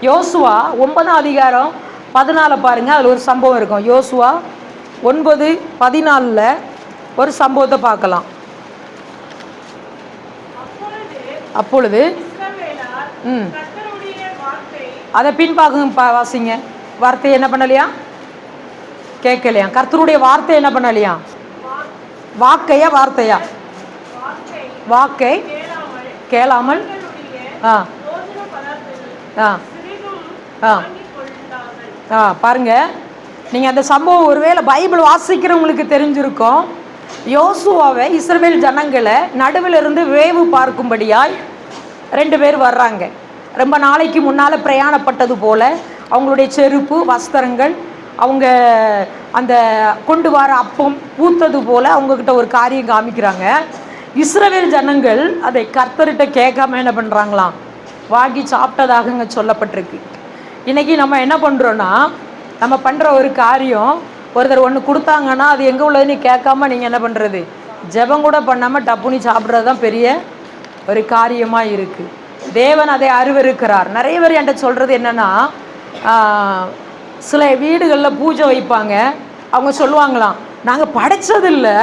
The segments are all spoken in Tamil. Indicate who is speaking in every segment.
Speaker 1: யோசுவா 9ஆம் அதிகாரம் 14 பாருங்க, அதில் ஒரு சம்பவம் இருக்கும். யோசுவா 9:14 ஒரு சம்பவத்தை பார்க்கலாம். அப்பொழுது அதை பின்பாக வாசிங்க. வார்த்தை என்ன பண்ணலையா? கேட்கலையா? கர்த்தருடைய வார்த்தை என்ன பண்ணலையா? வாக்கையா வார்த்தையா? வாக்கை கேளாமல் பாருங்க. நீங்கள் அந்த சம்பவம் ஒருவேளை பைபிள் வாசிக்கிறவங்களுக்கு தெரிஞ்சிருக்கும். யோசுவாவை இஸ்ரவேல் ஜனங்களை நடுவில் இருந்து வேவு பார்க்கும்படியாய் 2 பேர் வர்றாங்க. ரொம்ப நாளைக்கு முன்னால் பிரயாணப்பட்டது போல் அவங்களுடைய செருப்பு வஸ்திரங்கள் அவங்க அந்த கொண்டு வர அப்பம் பூத்தது போல் அவங்கக்கிட்ட ஒரு காரியம் காமிக்கிறாங்க. இஸ்ரவேல் ஜனங்கள் அதை கர்த்தர்கிட்ட கேட்காம என்ன பண்ணுறாங்களாம்? வாங்கி சாப்பிட்டதாக இங்கே சொல்லப்பட்டிருக்கு. இன்றைக்கி நம்ம என்ன பண்ணுறோன்னா, நம்ம பண்ணுற ஒரு காரியம், ஒருத்தர் ஒன்று கொடுத்தாங்கன்னா அது எங்கே உள்ளதுன்னு கேட்காம நீங்கள் என்ன பண்ணுறது? ஜெபம் கூட பண்ணாமல் டப்புனி சாப்பிட்றது தான் பெரிய ஒரு காரியமாக இருக்குது. தேவன் அதை அருவருக்கிறார். நிறைய பேர் என்கிட்ட சொல்கிறது என்னென்னா, சில வீடுகளில் பூஜை வைப்பாங்க. அவங்க சொல்லுவாங்களாம், நாங்கள் படைச்சதில்லை,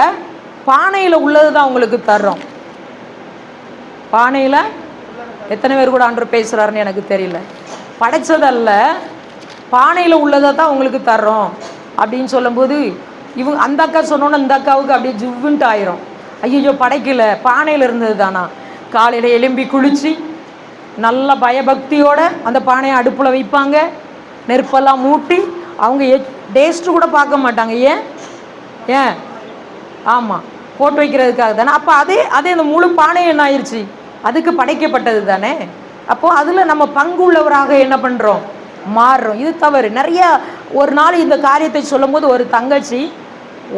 Speaker 1: பானையில் உள்ளது தான் உங்களுக்கு தர்றோம். பானையில் எத்தனை பேர் கூட ஆண்டவர் பேசுகிறாருன்னு எனக்கு தெரியல. படைச்சதல்ல, பானையில் உள்ளதை தான் உங்களுக்கு தர்றோம் அப்படின்னு சொல்லும்போது இவங்க அந்த அக்கா சொன்னோன்னு இந்த அக்காவுக்கு அப்படியே ஜுவ்வுன்ட்டு ஆயிரும். ஐயோ படைக்கலை, பானையில் இருந்தது தானா. காலையில் எலும்பி குளித்து நல்ல பயபக்தியோடு அந்த பானையை அடுப்பில் வைப்பாங்க. நெருப்பெல்லாம் மூட்டி அவங்க டேஸ்ட்டு கூட பார்க்க மாட்டாங்க. ஏன் ஆமாம், போட்டு வைக்கிறதுக்காக தானே. அப்போ அதே அந்த முழு பானை என்ன ஆயிடுச்சு? அதுக்கு படைக்கப்பட்டது தானே. அப்போது அதில் நம்ம பங்கு உள்ளவராக என்ன பண்ணுறோம்? மாறுறோம். இது தவறு. நிறையா ஒரு நாள் இந்த காரியத்தை சொல்லும்போது ஒரு தங்கச்சி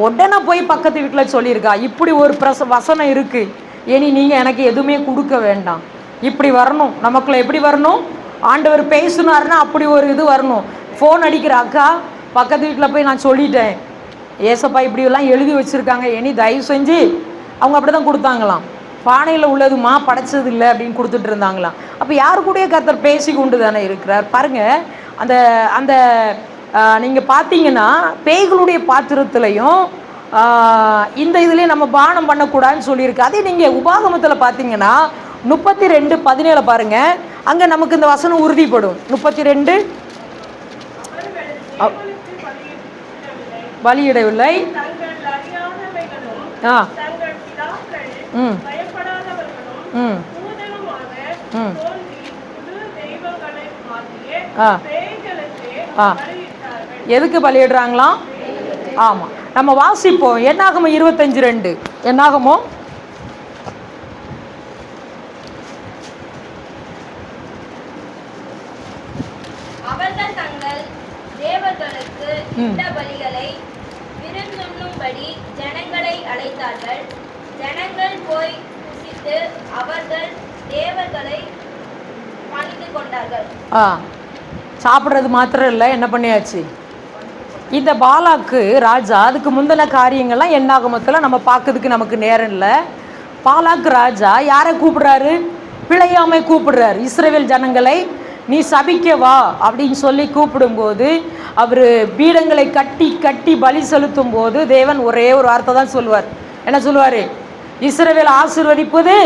Speaker 1: உடனே போய் பக்கத்து வீட்டில் சொல்லியிருக்கா, இப்படி ஒரு வசனம் இருக்குது, இனி நீங்கள் எனக்கு எதுவுமே கொடுக்க வேண்டாம், இப்படி வரணும், நமக்குள்ள எப்படி வரணும்? ஆண்டவர் பேசுனாருன்னா அப்படி ஒரு இது வரணும். ஃபோன் அடிக்கிற அக்கா பக்கத்து வீட்டில் போய் நான் சொல்லிட்டேன், ஏசப்பா இப்படியெல்லாம் எழுதி வச்சுருக்காங்க, இனி தயவு செஞ்சு அவங்க அப்படி தான் கொடுத்தாங்களாம். பானையில் உள்ளதுமா படைச்சது இல்லை அப்படின்னு கொடுத்துட்டு இருந்தாங்களாம். அப்போ யாரு கூடயே கர்த்தர் பேசி கொண்டு தானே இருக்கிறார். பாருங்கள், அந்த அந்த நீங்கள் பார்த்தீங்கன்னா பேய்களுடைய பாத்திரத்துலையும் இந்த இதுலேயும் நம்ம பானம் பண்ணக்கூடாதுன்னு சொல்லியிருக்கு. அதே நீங்கள் உபாகமத்தில் பார்த்தீங்கன்னா 32:17 பாருங்கள், அங்கே நமக்கு இந்த வசனம் உறுதிப்படும். 32 பலியிடவில்லை. எதுக்கு பலியிடுறாங்களாம்? ஆமாம், நம்ம வாசிப்போம். என்னாகமோ 25:2. என்னாகமோ
Speaker 2: அவர்கள் தங்கள் தேவர்களுக்கு இந்த பலிகளை விருந்துண்ணும்படி ஜனங்களை அழைத்தார்கள். ஜனங்கள் போய் புசித்து அவர்கள் தேவர்களை பணிந்து கொண்டார்கள்.
Speaker 1: சாப்பிட்றது மாத்திரம் இல்லை, என்ன பண்ணியாச்சு? இந்த பாலாக்கு ராஜா அதுக்கு முந்தின காரியங்கள்லாம் என்னாகமத்தில் நம்ம பார்க்கறதுக்கு நமக்கு நேரம் இல்லை. பாலாக்கு ராஜா யாரை கூப்பிடுறாரு? பிழையாமை கூப்பிடுறாரு. இஸ்ரவேல் ஜனங்களை நீ சபிக்க வா அப்படின்னு சொல்லி கூப்பிடும்போது அவர் பீடங்களை கட்டி கட்டி பலி செலுத்தும் போது தேவன் ஒரே ஒரு வார்த்தை தான் சொல்லுவார். என்ன சொல்லுவார்? இஸ்ரவேல் ஆசீர்வதிப்பது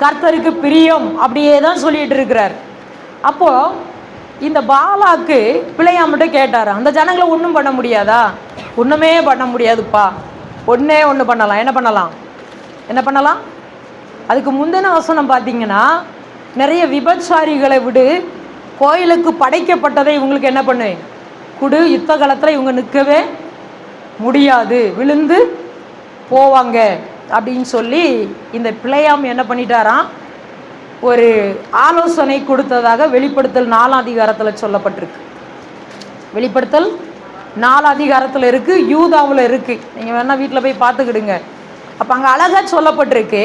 Speaker 1: கர்த்தருக்கு பிரியம், அப்படியே தான் சொல்லிட்டு இருக்கிறார். அப்போது இந்த பாலாக்கு பிள்ளையாமட்ட கேட்டார், அந்த ஜனங்களை ஒன்றும் பண்ண முடியாதா? ஒன்றுமே பண்ண முடியாதுப்பா, ஒன்று பண்ணலாம். என்ன பண்ணலாம்? அதுக்கு முந்தின வசனம் பார்த்தீங்கன்னா, நிறைய விபச்சாரிகளை விடு, கோயிலுக்கு படைக்கப்பட்டதை இவங்களுக்கு என்ன பண்ணு குடு, யுத்த காலத்தில் இவங்க நிற்கவே முடியாது, விழுந்து போவாங்க அப்படின்னு சொல்லி இந்த பிள்ளையாம் என்ன பண்ணிட்டாராம், ஒரு ஆலோசனை கொடுத்ததாக வெளிப்படுத்தல் 4ஆம் அதிகாரத்தில் சொல்லப்பட்டிருக்கு. வெளிப்படுத்தல் 4ஆம் அதிகாரத்தில் இருக்குது, யூதாவில் இருக்குது. நீங்கள் வேணால் வீட்டில் போய் பார்த்துக்கிடுங்க. அப்போ அங்கே அழகாக சொல்லப்பட்டிருக்கு,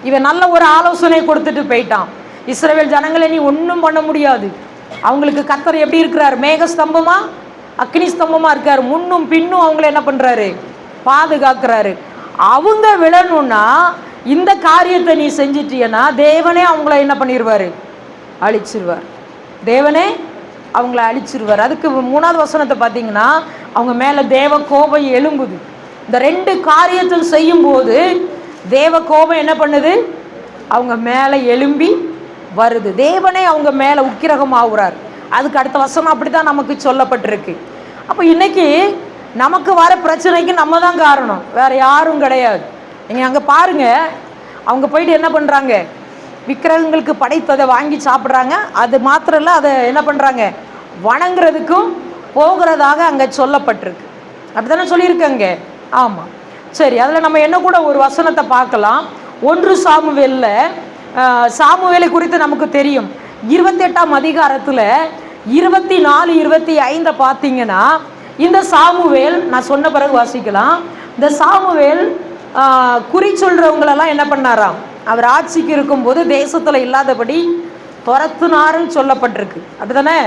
Speaker 1: இவன் நல்ல ஒரு ஆலோசனை கொடுத்துட்டு போயிட்டான். இஸ்ரவேல் ஜனங்களை நீ ஒன்றும் பண்ண முடியாது, அவங்களுக்கு கர்த்தர் எப்படி இருக்கிறார்? மேகஸ்தம்பமா அக்னி ஸ்தம்பமாக இருக்கார். முன்னும் பின்னும் அவங்கள என்ன பண்ணுறாரு? பாதுகாக்கிறாரு. அவங்க விழணும்னா இந்த காரியத்தை நீ செஞ்சிட்டியன்னா தேவனே அவங்கள என்ன பண்ணிடுவார்? அழிச்சிருவார். தேவனே அவங்கள அழிச்சிருவார். அதுக்கு 3வது வசனத்தை பார்த்தீங்கன்னா, அவங்க மேலே தேவ கோபம் எழும்புது. இந்த 2 காரியத்தை செய்யும்போது தேவ கோபம் என்ன பண்ணுது? அவங்க மேலே எழும்பி வருது. தேவனே அவங்க மேலே உக்கிரகம் ஆகுறார். அதுக்கு அடுத்த வசனம் அப்படி தான் நமக்கு சொல்லப்பட்டிருக்கு. அப்போ இன்னைக்கு நமக்கு வர பிரச்சனைக்கு நம்ம தான் காரணம், வேறு யாரும் கிடையாது. நீங்கள் அங்கே பாருங்கள், அவங்க போயிட்டு என்ன பண்ணுறாங்க? விக்கிரகங்களுக்கு படைத்ததை வாங்கி சாப்பிட்றாங்க. அது மாத்திரம் இல்லை, அதை என்ன பண்ணுறாங்க? வணங்குறதுக்கும் போகிறதாக அங்கே சொல்லப்பட்டிருக்கு. அப்படி தானே சொல்லியிருக்கங்க? ஆமாம். சரி, அதில் நம்ம என்ன கூட ஒரு வசனத்தை பார்க்கலாம். 1 சாமுவேலில் சாமுவேலை குறித்து நமக்கு தெரியும். 28ஆம் அதிகாரத்தில் 24, 25 பார்த்தீங்கன்னா, இந்த சாமுவேல், நான் சொன்ன பிறகு வாசிக்கலாம். இந்த சாமுவேல் குறி சொல்கிறவங்களெல்லாம் என்ன பண்ணாராம்? அவர் ஆட்சிக்கு இருக்கும்போது தேசத்தில் இல்லாதபடி துரத்துனாருன்னு சொல்லப்பட்டிருக்கு. அப்படிதானே?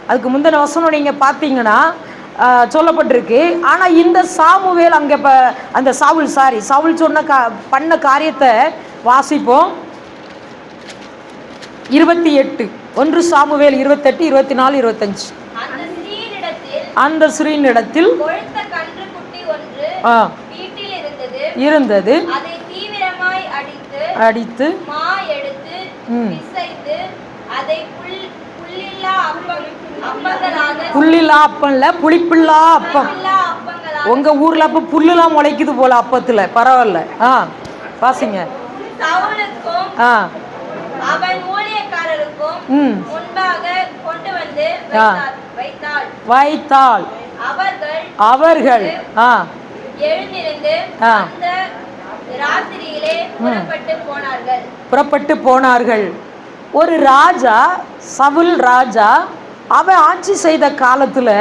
Speaker 1: அதுக்கு முந்தின வசனம் நீங்கள் பார்த்தீங்கன்னா சொல்லப்பட்டிருக்கு. ஆனால் இந்த சாமுவேல் அங்கே இப்போ அந்த சாவுல் சொன்ன பண்ண காரியத்தை வாசிப்போம். 28, 1 சாமுவேல் 28, 24, 25. அந்த ஸ்ரீனிடத்தில் இருந்தது. அடித்து புல்லில்லா அப்பம்ல, புளிப்பில்லா அப்பம். உங்க ஊர்ல அப்ப புல்லுலாம் முளைக்குது போல அப்பத்துல. பரவாயில்ல. வாசிங்க.
Speaker 2: அவன் ஊழியக்காரருக்கும் முன்பாக கொண்டு வந்து
Speaker 1: வைத்தாள். அவர்கள்
Speaker 2: எழுந்திருந்து அந்த ராத்திரியிலே
Speaker 1: புறப்பட்டு போனார்கள். ஒரு ராஜா, சவுல் ராஜா, அவன் ஆட்சி செய்த காலத்தில்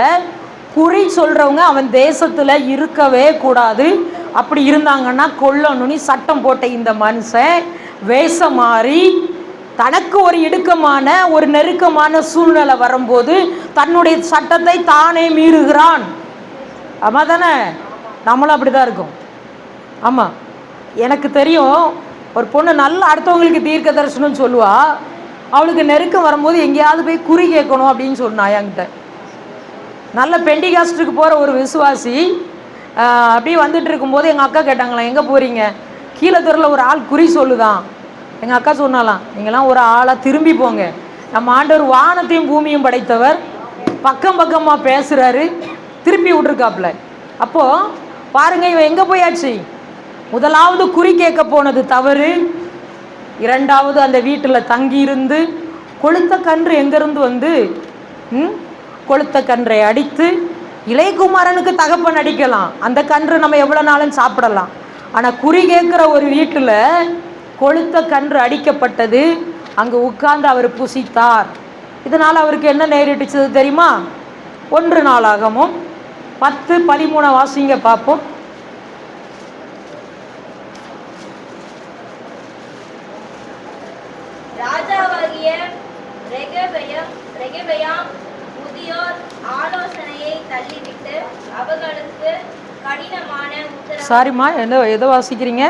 Speaker 1: குறி சொல்கிறவங்க அவன் தேசத்தில் இருக்கவே கூடாது. அப்படி இருந்தாங்கன்னா கொல்லணும்னு சட்டம் போட்ட இந்த மனுஷன் வேஷம் மாறி தனக்கு ஒரு இடுக்கமான ஒரு நெருக்கமான சூழ்நிலை வரும்போது தன்னுடைய சட்டத்தை தானே மீறுகிறான். ஆமாம் தானே? நம்மளும் அப்படி தான் இருக்கும். ஆமாம், எனக்கு தெரியும். ஒரு பொண்ணு நல்ல அடுத்தவங்களுக்கு தீர்க்க தரிசனம் சொல்லுவா. அவளுக்கு நெருக்கம் வரும்போது எங்கேயாவது போய் குறி கேட்கணும் அப்படின்னு சொன்னா என்கிட்ட. நல்ல பெண்டிகாஸ்டுக்கு போகிற ஒரு விசுவாசி அப்படியே வந்துட்டு இருக்கும்போது எங்கள் அக்கா கேட்டாங்களாம், எங்கே போகிறீங்க? கீழே தெருவில் ஒரு ஆள் குறி சொல்லுதான். எங்கள் அக்கா சொன்னாலாம், நீங்களாம் ஒரு ஆளாக திரும்பி போங்க, நம்ம ஆண்டவர் வானத்தையும் பூமியும் படைத்தவர், பக்கம் பக்கமாக பேசுகிறாரு, திருப்பி விட்ருக்காப்புல. அப்போது பாருங்கள், இவன் எங்கே போயாச்சு? முதலாவது குறி கேட்க போனது தவறு. 2வது அந்த வீட்டில் தங்கியிருந்து கொளுத்த கன்று எங்கேருந்து வந்து கொளுத்த கன்றை அடித்து, இளையகுமாரனுக்கு தகப்பன் அடிக்கலாம், அந்த கன்று நம்ம எவ்வளோ நாளும் சாப்பிடலாம். ஆனால் குறி கேட்குற ஒரு வீட்டில் கொளுத்த கன்று அடிக்கப்பட்டது. அங்கே உட்கார்ந்து அவர் புசித்தார். இதனால் அவருக்கு என்ன நேரிட்டுச்சது தெரியுமா? 1 நாளாகமும் 10, 13 வாசிங்க பார்ப்போம்.
Speaker 2: ராஜாவாகிய ரெகெபெயாம் முதியோர் ஆலோசனையை தள்ளிவிட்டு அவர்களுக்கு கடினமான உத்தரவு.
Speaker 1: சாரிம்மா, எதை வாசிக்கிறீங்க?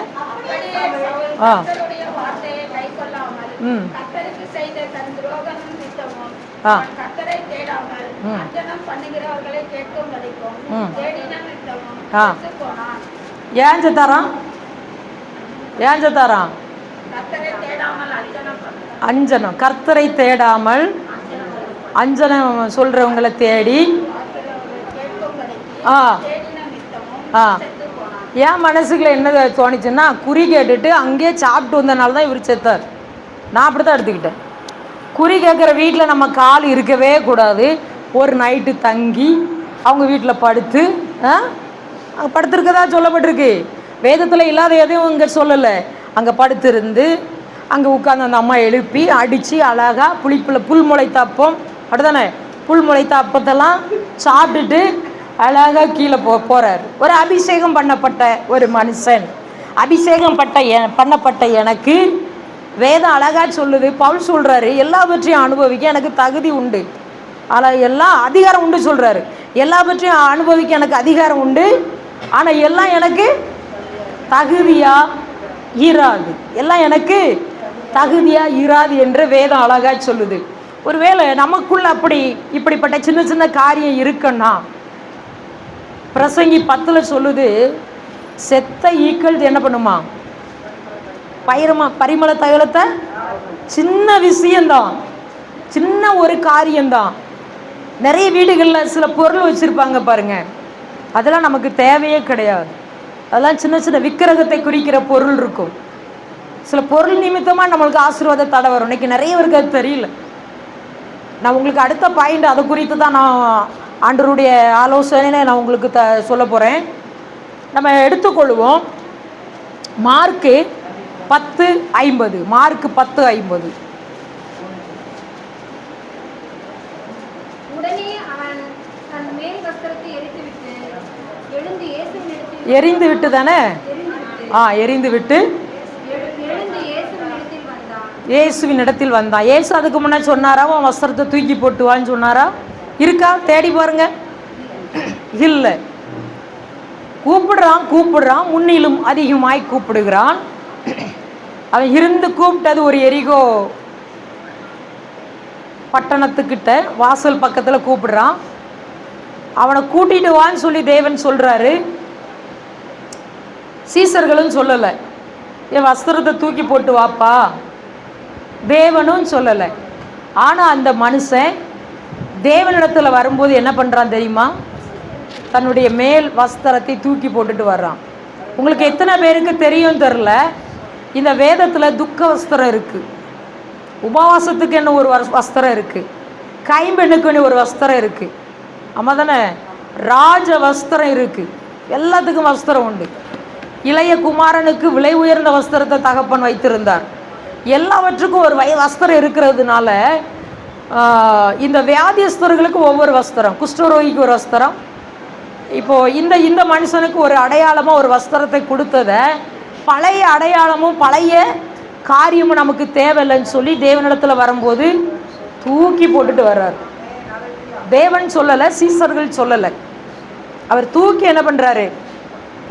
Speaker 3: வார்த்தையை கைக்கொள்ளாமல் கர்த்தருக்கு செய்த தன் துரோகமும் திட்டமும் கர்த்தரை தேடாமல் அஞ்சனம் பண்ணுகிறவர்களை கேட்கும் வரைக்கும் தேடின நித்தமும் செத்து போனான்.
Speaker 1: ஏன் செத்தாராம்?
Speaker 3: கர்த்தரை தேடாமல்
Speaker 1: அஞ்சனம், கர்த்தரை தேடாமல் அஞ்சனம் சொல்றவங்களை தேடி என் மனசுக்குள்ள என்ன தோணிச்சுன்னா, குறி கேட்டுட்டு அங்கேயே சாப்பிட்டு வந்தனால தான் இவர் செத்தார். நான் அப்படி தான் எடுத்துக்கிட்டேன். குறி கேட்குற வீட்டில் நம்ம கால் இருக்கவே கூடாது. ஒரு நைட்டு தங்கி அவங்க வீட்டில் படுத்து அங்கே படுத்துருக்கதா சொல்லப்பட்டிருக்கு. வேதத்தில் இல்லாத எதையும் இங்கே சொல்லலை. அங்கே படுத்திருந்து அங்கே உட்காந்து அந்த அம்மா எழுப்பி அடித்து அழகாக புல் முளைத்த அப்பம், அப்படிதானே? புல் முளைத்த அப்பத்தெல்லாம் சாப்பிட்டுட்டு அழகாக கீழே போகிறார். ஒரு அபிஷேகம் பண்ணப்பட்ட ஒரு மனுஷன். அபிஷேகம் பண்ணப்பட்ட எனக்கு வேதம் அழகாக சொல்லுது. பவுல் சொல்கிறாரு, எல்லாவற்றையும் அனுபவிக்க எனக்கு தகுதி உண்டு, ஆனால் எல்லாம் அதிகாரம் உண்டு சொல்கிறாரு. எல்லாவற்றையும் அனுபவிக்க எனக்கு அதிகாரம் உண்டு, ஆனால் எல்லாம் எனக்கு தகுதியாக இராது. எல்லாம் எனக்கு தகுதியாக இராது என்று வேதம் அழகாக சொல்லுது. ஒருவேளை நமக்குள்ள இப்படிப்பட்ட சின்ன சின்ன காரியம் இருக்குன்னா, பிரசங்கி 10 சொல்லுது, செத்த ஈக்கள் என்ன பண்ணுமா? பரிமள தைலத்தை, சின்ன விஷயம்தான், சின்ன ஒரு காரியம்தான். நிறைய வீடுகளில் சில பொருள் வச்சுருப்பாங்க பாருங்க, அதெல்லாம் நமக்கு தேவையே கிடையாது. அதெல்லாம் சின்ன சின்ன விக்கிரகத்தை குறிக்கிற பொருள் இருக்கும். சில பொருள் நிமித்தமாக நம்மளுக்கு ஆசீர்வாத தடை வரும். இன்னைக்கு நிறைய பேருக்கு அது தெரியல. நான் உங்களுக்கு அடுத்த பாயிண்ட் அதை குறித்து தான் நான் ஆண்டவருடைய ஆலோசனை நான் உங்களுக்கு சொல்ல போகிறேன். நம்ம எடுத்துக்கொள்வோம் மார்க்கு 10:50. மார்க்கு 10:50.
Speaker 2: உடனே அவன் தன் மேல் வஸ்திரத்தை எழுந்து இயேசுவினிடத்தில்
Speaker 1: எரிந்து விட்டு தானே எரிந்து விட்டு இயேசுவின் இடத்தில் வந்தான். இயேசு அதுக்கு முன்னாடி சொன்னாரா உன் வஸ்திரத்தை தூக்கி போட்டுவான்னு சொன்னாரா? இருக்கா? தேடி பாருங்க. இல்லை. கூப்பிடுறான், முன்னிலும் அதிகமாய் கூப்பிடுகிறான். அவன் இருந்து கூப்பிட்டது ஒரு எரிகோ பட்டணத்துக்கிட்ட வாசல் பக்கத்தில் கூப்பிடுறான். அவனை கூட்டிட்டு வான்னு சொல்லி தேவன் சொல்றாரு. சீசர்களும் சொல்லலை, என் வஸ்திரத்தை தூக்கி போட்டு வாப்பா, தேவனும் சொல்லலை. ஆனால் அந்த மனுஷன் தேவனிடத்தில் வரும்போது என்ன பண்ணுறான் தெரியுமா? தன்னுடைய மேல் வஸ்திரத்தை தூக்கி போட்டுட்டு வர்றான். உங்களுக்கு எத்தனை பேருக்கு தெரியும் தெரில, இந்த வேதத்தில் துக்க வஸ்திரம் இருக்குது, உபவாசத்துக்கு என்ன ஒரு வஸ்திரம் இருக்குது, கைம்பெண்ணுக்குன்னு ஒரு வஸ்திரம் இருக்குது, ஆமாம் தானே? ராஜ வஸ்திரம் இருக்குது, எல்லாத்துக்கும் வஸ்திரம் உண்டு. இளைய குமாரனுக்கு விலை உயர்ந்த வஸ்திரத்தை தகப்பன் வைத்திருந்தார். எல்லாவற்றுக்கும் ஒரு வஸ்திரம் இருக்கிறதுனால இந்த வியாதியஸ்தர்களுக்கு ஒவ்வொரு வஸ்திரம், குஷ்டரோகிக்கு ஒரு வஸ்திரம். இப்போது இந்த மனுஷனுக்கு ஒரு அடையாளமாக ஒரு வஸ்திரத்தை கொடுத்ததை, பழைய அடையாளமும் பழைய காரியமும் நமக்கு தேவையில்லைன்னு சொல்லி தேவனிடத்தில் வரும்போது தூக்கி போட்டுட்டு வர்றார். தேவன் சொல்லலை, சீசர்கள் சொல்லலை, அவர் தூக்கி என்ன பண்ணுறாரு?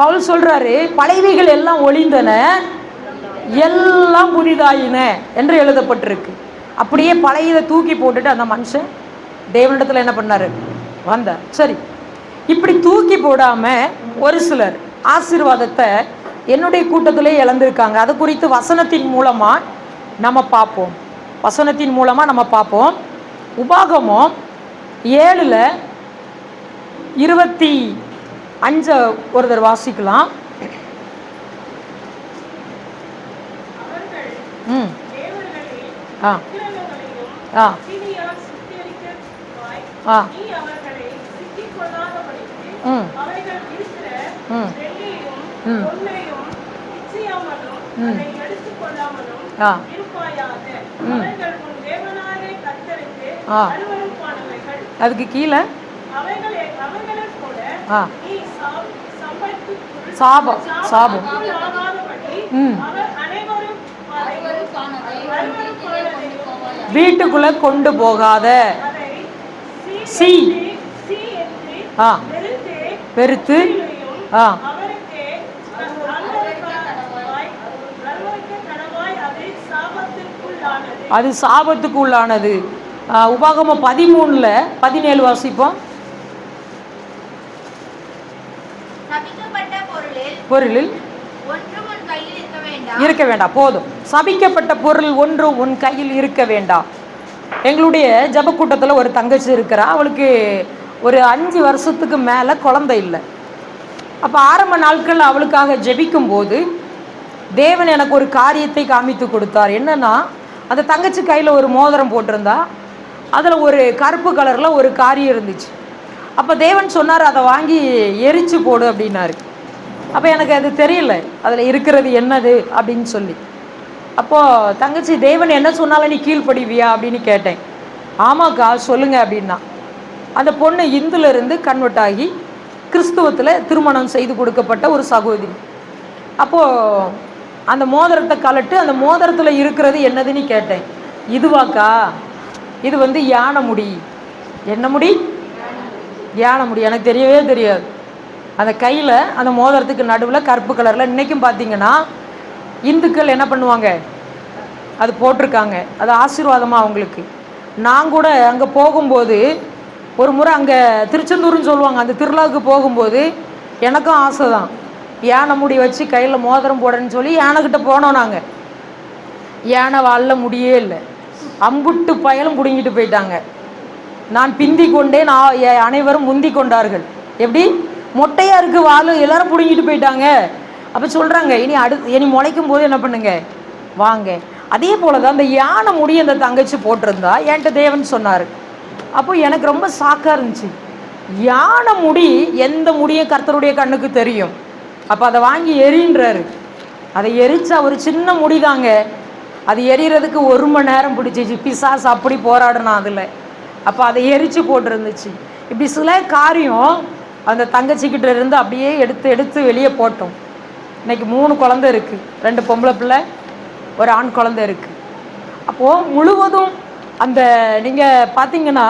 Speaker 1: பவுல் சொல்கிறாரு, பழையவைகள் எல்லாம் ஒளிந்தன, எல்லாம் புதிதாயின என்று எழுதப்பட்டிருக்கு. அப்படியே பழையதை தூக்கி போட்டுட்டு அந்த மனுஷன் தேவனிடத்தில் என்ன பண்ணார்? வந்தார். சரி, இப்படி தூக்கி போடாமல் ஒரு சிலர் ஆசீர்வாதத்தை என்னுடைய கூட்டத்திலே இழந்திருக்காங்க. அது குறித்து வசனத்தின் மூலமாக நம்ம பார்ப்போம். உபாகமம் 7:25 ஒருத்தர் வாசிக்கலாம். அதுக்கு கீழே சாபம் சாபம் வீட்டுக்குள்ள கொண்டு போகாத, பெருத்து அது சாபத்துக்கு உள்ளானது. உபாகமம் 13:17 வாசிப்போம். பொருளில் இருக்க வேண்டாம். போதும், சபிக்கப்பட்ட பொருள் ஒன்றும் உன் கையில் இருக்க வேண்டாம். எங்களுடைய ஜப கூட்டத்தில் ஒரு தங்கச்சி இருக்கிறா, அவளுக்கு ஒரு 5 வருஷத்துக்கு மேலே குழந்தை இல்லை. அப்போ ஆரம்ப நாட்கள் அவளுக்காக ஜெபிக்கும் போது தேவன் எனக்கு ஒரு காரியத்தை காமித்து கொடுத்தார். என்னன்னா, அந்த தங்கச்சி கையில் ஒரு மோதிரம் போட்டிருந்தா, அதில் ஒரு கருப்பு கலரில் ஒரு காரியம் இருந்துச்சு. அப்போ தேவன் சொன்னார், அதை வாங்கி எரிச்சு போடு அப்படின்னாரு. அப்போ எனக்கு அது தெரியல அதில் இருக்கிறது என்னது அப்படின்னு சொல்லி. அப்போது தங்கச்சி, தேவன் என்ன சொன்னாலும் நீ கீழ்ப்படிவியா அப்படின்னு கேட்டேன். ஆமாக்கா சொல்லுங்க அப்படின்னா. அந்த பொண்ணு இந்துலேருந்து கன்வெர்ட் ஆகி கிறிஸ்துவத்தில் திருமணம் செய்து கொடுக்கப்பட்ட ஒரு சகோதரி. அப்போது அந்த மோதிரத்தை கலட்டு, அந்த மோதிரத்தில் இருக்கிறது என்னதுன்னு கேட்டேன். இதுவாக்கா? இது யானை முடி. என்ன முடி? யானை முடி. எனக்கு தெரியவே தெரியாது. அந்த கையில் அந்த மோதிரத்துக்கு நடுவில் கருப்பு கலரில், இன்றைக்கும் பார்த்தீங்கன்னா இந்துக்கள் என்ன பண்ணுவாங்க, அது போட்டிருக்காங்க. அது ஆசீர்வாதமாக அவங்களுக்கு. நான் கூட அங்கே போகும்போது ஒரு முறை அங்கே திருச்செந்தூர்னு சொல்லுவாங்க, அந்த திருவிழாவுக்கு போகும்போது எனக்கும் ஆசை தான் யானை முடி வச்சு கையில் மோதிரம் போடன்னு சொல்லி யானைக்கிட்ட போனோம். நாங்கள் யானை வாழில் முடியே இல்லை, அம்புட்டு பயலும் பிடுங்கிட்டு போயிட்டாங்க. நான் பிந்தி கொண்டேன், அனைவரும் முந்தி கொண்டார்கள். எப்படி மொட்டையாக இருக்குது வாழு, எல்லாரும் பிடுங்கிட்டு போயிட்டாங்க. அப்போ சொல்கிறாங்க, இனி முளைக்கும் போது என்ன பண்ணுங்க, வாங்க. அதே போல் தான் அந்த யானை முடி அந்த தங்கச்சி போட்டிருந்தா என்கிட்ட தேவன் சொன்னார். அப்போ எனக்கு ரொம்ப ஷாக்காக இருந்துச்சு. யானை முடி எந்த முடியும் கர்த்தருடைய கண்ணுக்கு தெரியும். அப்போ அதை வாங்கி எரின்றாரு. அதை எரிச்சா ஒரு சின்ன முடி தாங்க, அது எரியறதுக்கு 1 மணி நேரம் பிடிச்சிச்சு. பிசாசு அப்படி போராடினா அதில். அப்போ அதை எரித்து போட்டிருந்துச்சு. இப்படி சில காரியம் அந்த தங்கச்சிக்கிட்ட இருந்து அப்படியே எடுத்து வெளியே போட்டோம். இன்றைக்கி 3 குழந்தை இருக்குது, 2 பொம்பளை பிள்ளை, 1 ஆண் குழந்தை இருக்குது. அப்போது முழுவதும் அந்த நீங்கள் பார்த்தீங்கன்னா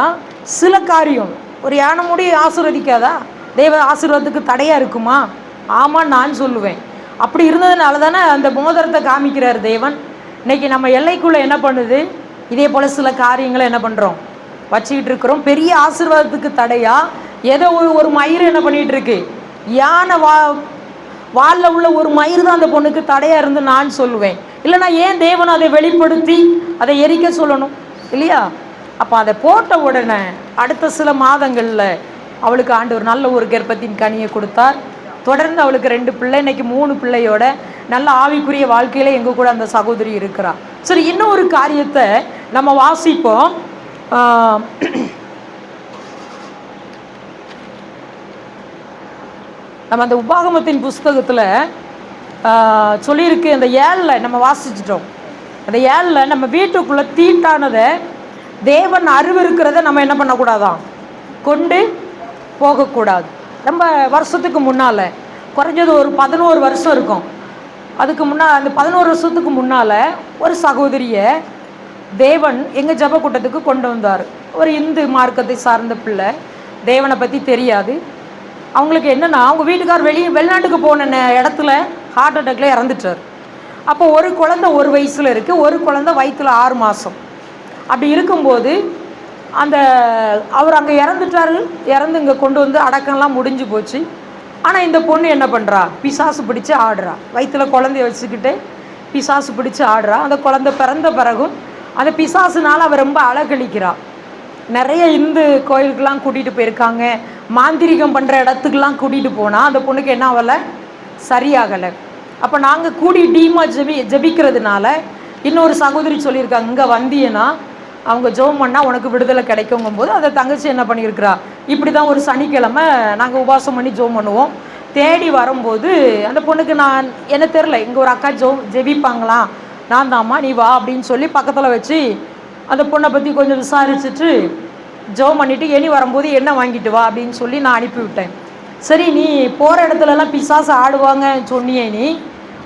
Speaker 1: சில காரியம் ஒரு யானை முடி ஆசீர்வதிக்காதா? தேவ ஆசீர்வாதத்துக்கு தடையாக இருக்குமா? ஆமான்னு நான் சொல்லுவேன். அப்படி இருந்ததுனால தானே அந்த மோதிரத்தை காமிக்கிறார் தேவன். இன்றைக்கி நம்ம எல்லைக்குள்ளே என்ன பண்ணுது, இதே போல் சில காரியங்களை என்ன பண்ணுறோம், வச்சுக்கிட்டு இருக்கிறோம். பெரிய ஆசீர்வாதத்துக்கு தடையா ஏதோ ஒரு மயிர் என்ன பண்ணிகிட்டு இருக்கு, யானை வாலில் உள்ள ஒரு மயிர் தான் அந்த பொண்ணுக்கு தடையாக இருந்து நான் சொல்லுவேன். இல்லைனா ஏன் தேவன் அதை வெளிப்படுத்தி அதை எரிக்க சொல்லணும் இல்லையா? அப்போ அதை போட்ட உடனே அடுத்த சில மாதங்களில் அவளுக்கு ஆண்டவர் நல்ல ஒரு கர்ப்பத்தின் கனியை கொடுத்தார். தொடர்ந்து அவளுக்கு 2 பிள்ளை, இன்றைக்கி 3 பிள்ளையோட நல்ல ஆவிக்குரிய வாழ்க்கையில் எங்கள் கூட அந்த சகோதரி இருக்கிறாள். சரி, இன்னும் ஒரு காரியத்தை நம்ம வாசிப்போம். நம்ம அந்த உபாகமத்தின் புஸ்தகத்தில் சொல்லியிருக்கு. அந்த 7ல் நம்ம வாசிச்சிட்டோம். அந்த 7ல் நம்ம வீட்டுக்குள்ளே தீட்டானதை தேவன் அறிவிருக்கிறத நம்ம என்ன பண்ணக்கூடாதான், கொண்டு போகக்கூடாது. ரொம்ப வருஷத்துக்கு முன்னால், குறைஞ்சது ஒரு 11 வருஷம் இருக்கும், அதுக்கு முன்னால், அந்த 11 வருஷத்துக்கு முன்னால் ஒரு சகோதரியை தேவன் எங்கள் ஜப கூட்டத்துக்கு கொண்டு வந்தார். ஒரு இந்து மார்க்கத்தை சார்ந்த பிள்ளை, தேவனை பற்றி தெரியாது. அவங்களுக்கு என்னென்னா, அவங்க வீட்டுக்கார் வெளிநாட்டுக்கு போன இடத்துல ஹார்ட் அட்டாக்ல இறந்துட்டார். அப்போ ஒரு குழந்தை 1 வயசில் இருக்குது, ஒரு குழந்தை வயிற்றில் 6 மாதம். அப்படி இருக்கும்போது அந்த அவர் அங்கே இறந்து இங்கே கொண்டு வந்து அடக்கம்லாம் முடிஞ்சு போச்சு. ஆனால் இந்த பொண்ணு என்ன பண்ணுறா, பிசாசு பிடிச்சி ஆடுறா. வயிற்றில் குழந்தைய வச்சுக்கிட்டு பிசாசு பிடிச்சி ஆடுறா. அந்த குழந்தை பிறந்த பிறகும் அந்த பிசாசுனால் அவள் ரொம்ப அழகழிக்கிறா. நிறைய இந்து கோயிலுக்கெலாம் கூட்டிகிட்டு போயிருக்காங்க, மாந்திரிகம் பண்ணுற இடத்துக்கெலாம் கூட்டிகிட்டு போனால் அந்த பொண்ணுக்கு என்ன ஆகலை, சரியாகலை. அப்போ நாங்கள் கூடி டீமாக ஜபிக்கிறதுனால இன்னொரு சகோதரி சொல்லியிருக்காங்க, இங்கே வந்தியன்னா அவங்க ஜெபம் பண்ணால் உனக்கு விடுதலை கிடைக்குங்கும்போது அந்த தங்கச்சி என்ன பண்ணியிருக்கிறா, இப்படி தான் ஒரு சனிக்கிழமை நாங்கள் உபவாசம் பண்ணி ஜெபம் பண்ணுவோம். தேடி வரும்போது அந்த பொண்ணுக்கு நான் என்ன தெரில, இங்கே ஒரு அக்கா ஜெபிப்பாங்களாம், நான் தாம்மா நீ வா அப்படின்னு சொல்லி பக்கத்தில் வச்சு அந்த பொண்ணை பற்றி கொஞ்சம் விசாரிச்சுட்டு ஜெபம் பண்ணிவிட்டு இனி வரும்போது என்ன வாங்கிட்டு வா அப்படின்னு சொல்லி நான் அனுப்பிவிட்டேன். சரி, நீ போகிற இடத்துலலாம் பிசாசு ஆடுவாங்க சொன்னியே நீ,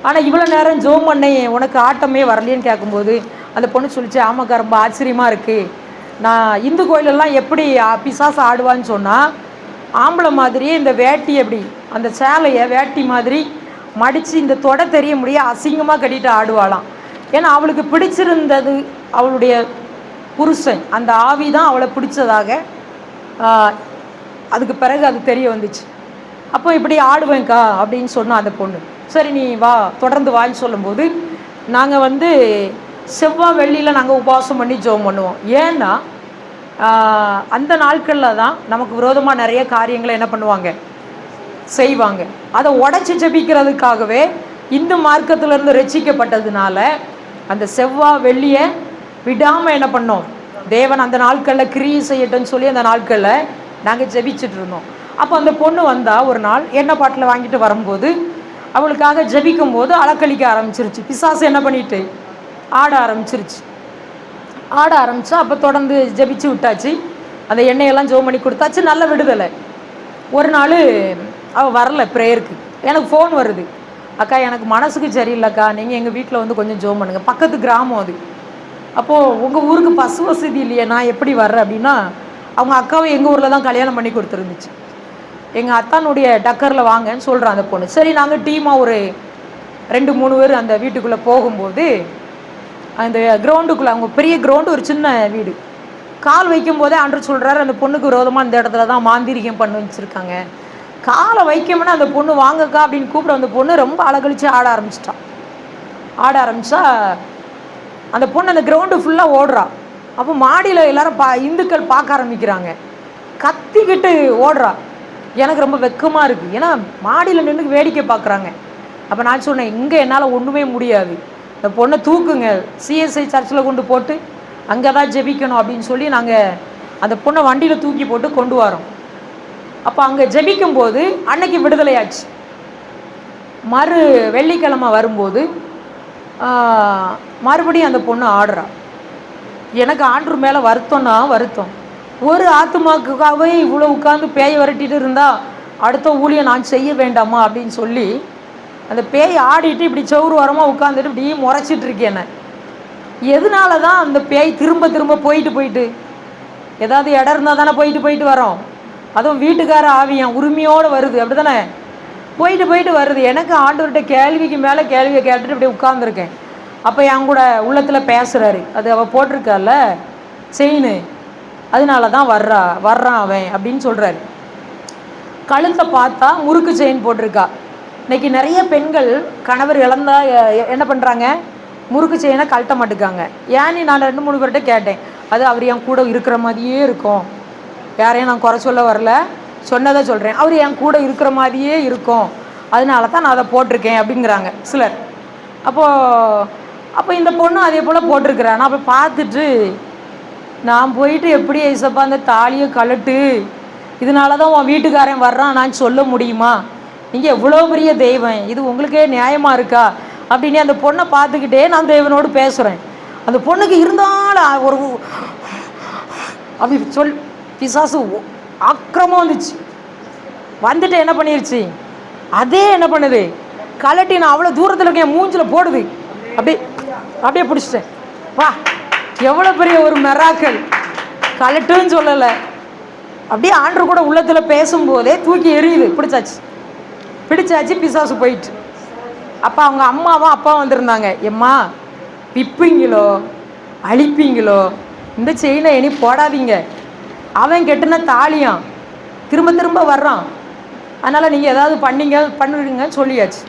Speaker 1: ஆனால் இவ்வளோ நேரம் ஜெபம் பண்ணேன் உனக்கு ஆட்டமே வரலையேன்னு கேட்கும்போது அந்த பொண்ணு சொல்லிச்சு, ஆமாக்கா ரொம்ப ஆச்சரியமாக இருக்குது, நான் இந்து கோயிலெல்லாம் எப்படி பிசாசு ஆடுவான்னு சொன்னால் ஆம்பளை மாதிரியே இந்த வேட்டி எப்படி அந்த சேலையை வேட்டி மாதிரி மடித்து இந்த தொடை தெரிய முடிய அசிங்கமாக கட்டிட்டு ஆடுவாளாம். ஏன்னா அவளுக்கு பிடிச்சிருந்தது அவளுடைய புருஷன், அந்த ஆவி தான் அவளை பிடிச்சதாக அதுக்கு பிறகு அது தெரிய வந்துச்சு. அப்போ இப்படி ஆடுவேங்க்கா அப்படின்னு சொன்னால் அந்த பொண்ணு, சரி நீ வா தொடர்ந்து வான்னு சொல்லும்போது நாங்கள் செவ்வாய் வெள்ளியில் நாங்கள் உபவாசம் பண்ணி ஜெபம் பண்ணுவோம். ஏன்னா அந்த நாட்களில் தான் நமக்கு விரோதமாக நிறைய காரியங்களை என்ன பண்ணுவாங்க, செய்வாங்க. அதை உடச்சி ஜெபிக்கிறதுக்காகவே இந்து மார்க்கத்திலேருந்து ரட்சிக்கப்பட்டதுனால அந்த செவ்வாய் வெள்ளியை விடாமல் என்ன பண்ணோம், தேவன் அந்த நாட்களில் கிரியை செய்யட்டும்னு சொல்லி அந்த நாட்களில் நாங்கள் ஜெபிச்சுட்டு இருந்தோம். அப்போ அந்த பொண்ணு வந்தால் ஒரு நாள் எண்ணெய் பாட்டில் வாங்கிட்டு வரும்போது அவளுக்காக ஜெபிக்கும் போது அலக்கழிக்க ஆரம்பிச்சிருச்சு. பிசாசு என்ன பண்ணிட்டு ஆட ஆரம்பிச்சா. அப்போ தொடர்ந்து ஜெபிச்சு விட்டாச்சு, அந்த எண்ணெயெல்லாம் ஜெபம் பண்ணி கொடுத்தாச்சு, நல்ல விடுதலை. ஒரு நாள் அவள் வரல ப்ரேயருக்கு, எனக்கு ஃபோன் வருது, அக்கா எனக்கு மனசுக்கு சரியில்லைக்கா, நீங்கள் எங்கள் வீட்டில் கொஞ்சம் ஜெபம் பண்ணுங்கள், பக்கத்து கிராமம் அது. அப்போது உங்கள் ஊருக்கு பஸ் வசதி இல்லையே, நான் எப்படி வர்றேன் அப்படின்னா, அவங்க அக்காவை எங்கள் ஊரில் தான் கல்யாணம் பண்ணி கொடுத்துருந்துச்சு, எங்கள் அத்தானுடைய டக்கரில் வாங்கன்னு சொல்கிறான் அந்த பொண்ணு. சரி, நாங்கள் டீமாக ஒரு 2-3 பேர் அந்த வீட்டுக்குள்ளே போகும்போது அந்த கிரவுண்டுக்குள்ளே, அவங்க பெரிய கிரவுண்டு, ஒரு சின்ன வீடு, கால் வைக்கும் போதே ஆண்டவர் சொல்கிறாரு, அந்த பொண்ணுக்கு விரோதமாக இந்த இடத்துல தான் மாந்திரிகம் பண்ணி வச்சுருக்காங்க. காலை வைக்கமுன்னா அந்த பொண்ணு வாங்கக்கா அப்படின்னு கூப்பிட அந்த பொண்ணு ரொம்ப அழகழிச்சு ஆட ஆரம்பிச்சிட்டா. ஆட ஆரம்பித்தா அந்த பொண்ணு அந்த கிரவுண்டு ஃபுல்லாக ஓடுறா. அப்போ மாடியில் எல்லாரும் இந்துக்கள் பார்க்க ஆரம்பிக்கிறாங்க, கத்திக்கிட்டு ஓடுறா. எனக்கு ரொம்ப வெக்கமாக இருக்குது, ஏன்னா மாடியில் நின்று வேடிக்கை பார்க்குறாங்க. அப்போ நான் சொன்னேன், இங்கே என்னால் ஒன்றுமே முடியாது, இந்த பொண்ணை தூக்குங்க, சிஎஸ்ஐ சர்ச்சில் கொண்டு போட்டு அங்கே தான் ஜெபிக்கணும் அப்படின்னு சொல்லி நாங்கள் அந்த பொண்ணை வண்டியில் தூக்கி போட்டு கொண்டு வரோம். அப்போ அங்கே ஜெபிக்கும்போது அன்னைக்கு விடுதலையாச்சு. வெள்ளிக்கிழமை வரும்போது மறுபடியும் அந்த பொண்ணு ஆடுறா. எனக்கு ஆண்டவர் மேலே வருத்தம்னா வருத்தம். ஒரு ஆத்துமாக்காகவே இவ்வளோ உட்காந்து பேயை விரட்டிட்டு இருந்தால் அடுத்த ஊழியை நான் செய்ய வேண்டாமா அப்படின்னு சொல்லி அந்த பேய் ஆடிட்டு இப்படி சவுறு வரமாக உட்காந்துட்டு இப்படி முறைச்சிட்டு இருக்கேன். எதனால தான் அந்த பேய் திரும்ப திரும்ப போயிட்டு ஏதாவது இடம் இருந்தால் தானே போயிட்டு வரோம். அதுவும் வீட்டுக்கார ஆவியம் உரிமையோடு வருது, அப்படி தானே போயிட்டு வருது. எனக்கு ஆண்டவர்கிட்ட கேள்விக்கு மேலே கேள்வியை கேட்டுட்டு இப்படி உட்காந்துருக்கேன். அப்போ என் கூட உள்ளத்தில் பேசுகிறாரு, அது அவள் போட்டிருக்கால செயின், அதனால தான் வர்றான் அவன் அப்படின்னு சொல்கிறாரு. கழுத்தை பார்த்தா முறுக்கு செயின் போட்டிருக்கா. இன்றைக்கி நிறைய பெண்கள் கணவர் இழந்தா என்ன பண்ணுறாங்க, முறுக்கு செயினை கழட்ட மாட்டுக்காங்க. ஏன்னு நான் 2-3 பேர்கிட்ட கேட்டேன். அது அவர் என் கூட இருக்கிற மாதிரியே இருக்கும், யாரையும் நான் குறை சொல்ல வரல, சொன்னதை சொல்கிறேன், அவர் என் கூட இருக்கிற மாதிரியே இருக்கும், அதனால தான் நான் அதை போட்டிருக்கேன் அப்படிங்கிறாங்க சிலர். அப்போ இந்த பொண்ணு அதே போல் போட்டிருக்கிறேன். நான் போய் பார்த்துட்டு நான் போயிட்டு எப்படி ஏசப்பா அந்த தாலியை கழட்டு, இதனால தான் உன் வீட்டுக்காரன் வர்றான் நான் சொல்ல முடியுமா? நீங்கள் எவ்வளோ பெரிய தெய்வம், இது உங்களுக்கே நியாயமாக இருக்கா அப்படின்னு அந்த பொண்ணை பார்த்துக்கிட்டே நான் தேவனோடு பேசுகிறேன். அந்த பொண்ணுக்கு இருந்தாலும் ஒரு அப்படி பிசாசு ஆக்கிரமம் வந்துட்டு என்ன பண்ணிருச்சு, அதே என்ன பண்ணுது, கலட்டி நான் அவ்வளோ தூரத்தில் இருக்கேன் மூஞ்சில் போடுது, அப்படியே பிடிச்சிட்டேன். வா, எவ்வளோ பெரிய ஒரு மெராக்கல், கலட்டுன்னு சொல்லலை, அப்படியே ஆண்டவர் கூட உள்ளத்தில் பேசும்போதே தூக்கி எறியுது, பிடிச்சாச்சு, பிசாசு போயிட்டு. அப்போ அவங்க அம்மாவும் அப்பா வந்திருந்தாங்க. எம்மா விற்பீங்களோ அழிப்பீங்களோ, இந்த செயினை இனி போடாதீங்க, அவன் கெட்டுன தாலியான் திரும்ப திரும்ப வர்றான், அதனால் நீங்கள் ஏதாவது பண்ணுவீங்கன்னு சொல்லியாச்சு.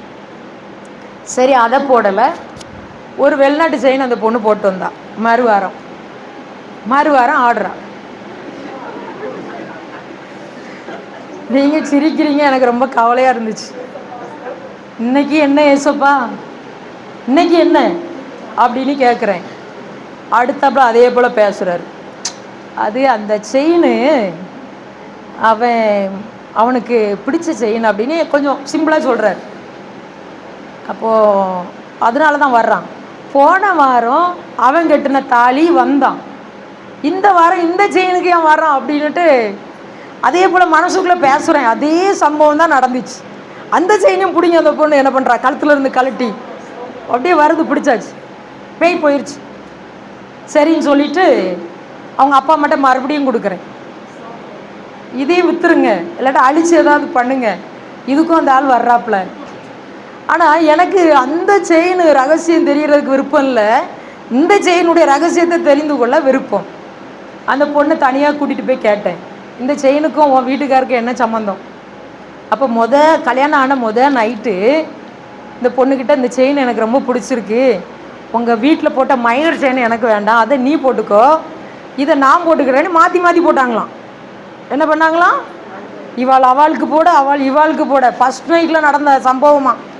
Speaker 1: சரி, அதை போடலை. ஒரு வெளிநாட்டு செயின் அந்த பொண்ணு போட்டு வந்தா. மறுவாரம் ஆடுறா. நீங்கள் சிரிக்கிறீங்க, எனக்கு ரொம்ப கவலையாக இருந்துச்சு. இன்னைக்கு என்ன ஏசப்பா, இன்னைக்கு என்ன அப்படின்னு கேட்குறேன். அடுத்தாப்புல அதே போல் பேசுகிறாரு. அது அந்த செயின் அவனுக்கு பிடிச்ச செயின் அப்படின்னு கொஞ்சம் சிம்பிளாக சொல்கிறார். அப்போது அதனால தான் வர்றான். போன வாரம் அவன் கட்டின தாலி வந்தான், இந்த வாரம் இந்த செயினுக்கு ஏன் வர்றான் அப்படின்ட்டு அதே போல் மனசுக்குள்ளே பேசுகிறேன். அதே சம்பவம் தான் நடந்துச்சு. அந்த செயினையும் பிடிங்க அந்த பொண்ணு என்ன பண்ணுறா, கழுத்தில் இருந்து கழட்டி அப்படியே வருது, பிடிச்சாச்சு, பேய் போயிடுச்சு. சரின்னு சொல்லிவிட்டு அவங்க அப்பா மட்டும் மறுபடியும் கொடுக்குறேன், இதையும் விற்றுருங்க, இல்லாட்டா அழிச்சு ஏதாவது பண்ணுங்க, இதுக்கும் அந்த ஆள் வர்றாப்புல. ஆனால் எனக்கு அந்த செயின் ரகசியம் தெரிகிறதுக்கு விருப்பம் இல்லை, இந்த செயினுடைய ரகசியத்தை தெரிந்து கொள்ள விருப்பம். அந்த பொண்ணை தனியாக கூட்டிகிட்டு போய் கேட்டேன், இந்த செயினுக்கும் உன் வீட்டுக்காருக்கு என்ன சம்மந்தம்? அப்போ கல்யாணம் ஆன நைட்டு இந்த பொண்ணுக்கிட்ட இந்த செயின் எனக்கு ரொம்ப பிடிச்சிருக்கு, உங்கள் வீட்டில் போட்ட மைனர் செயின் எனக்கு வேண்டாம், அதை நீ போட்டுக்கோ, இதை நான் போட்டுக்கிறேன்னு மாற்றி போட்டாங்களாம். என்ன பண்ணாங்களாம், அவளுக்கு போட இவாளுக்கு போட. ஃபஸ்ட் நைட்டில் நடந்த சம்பவமாக.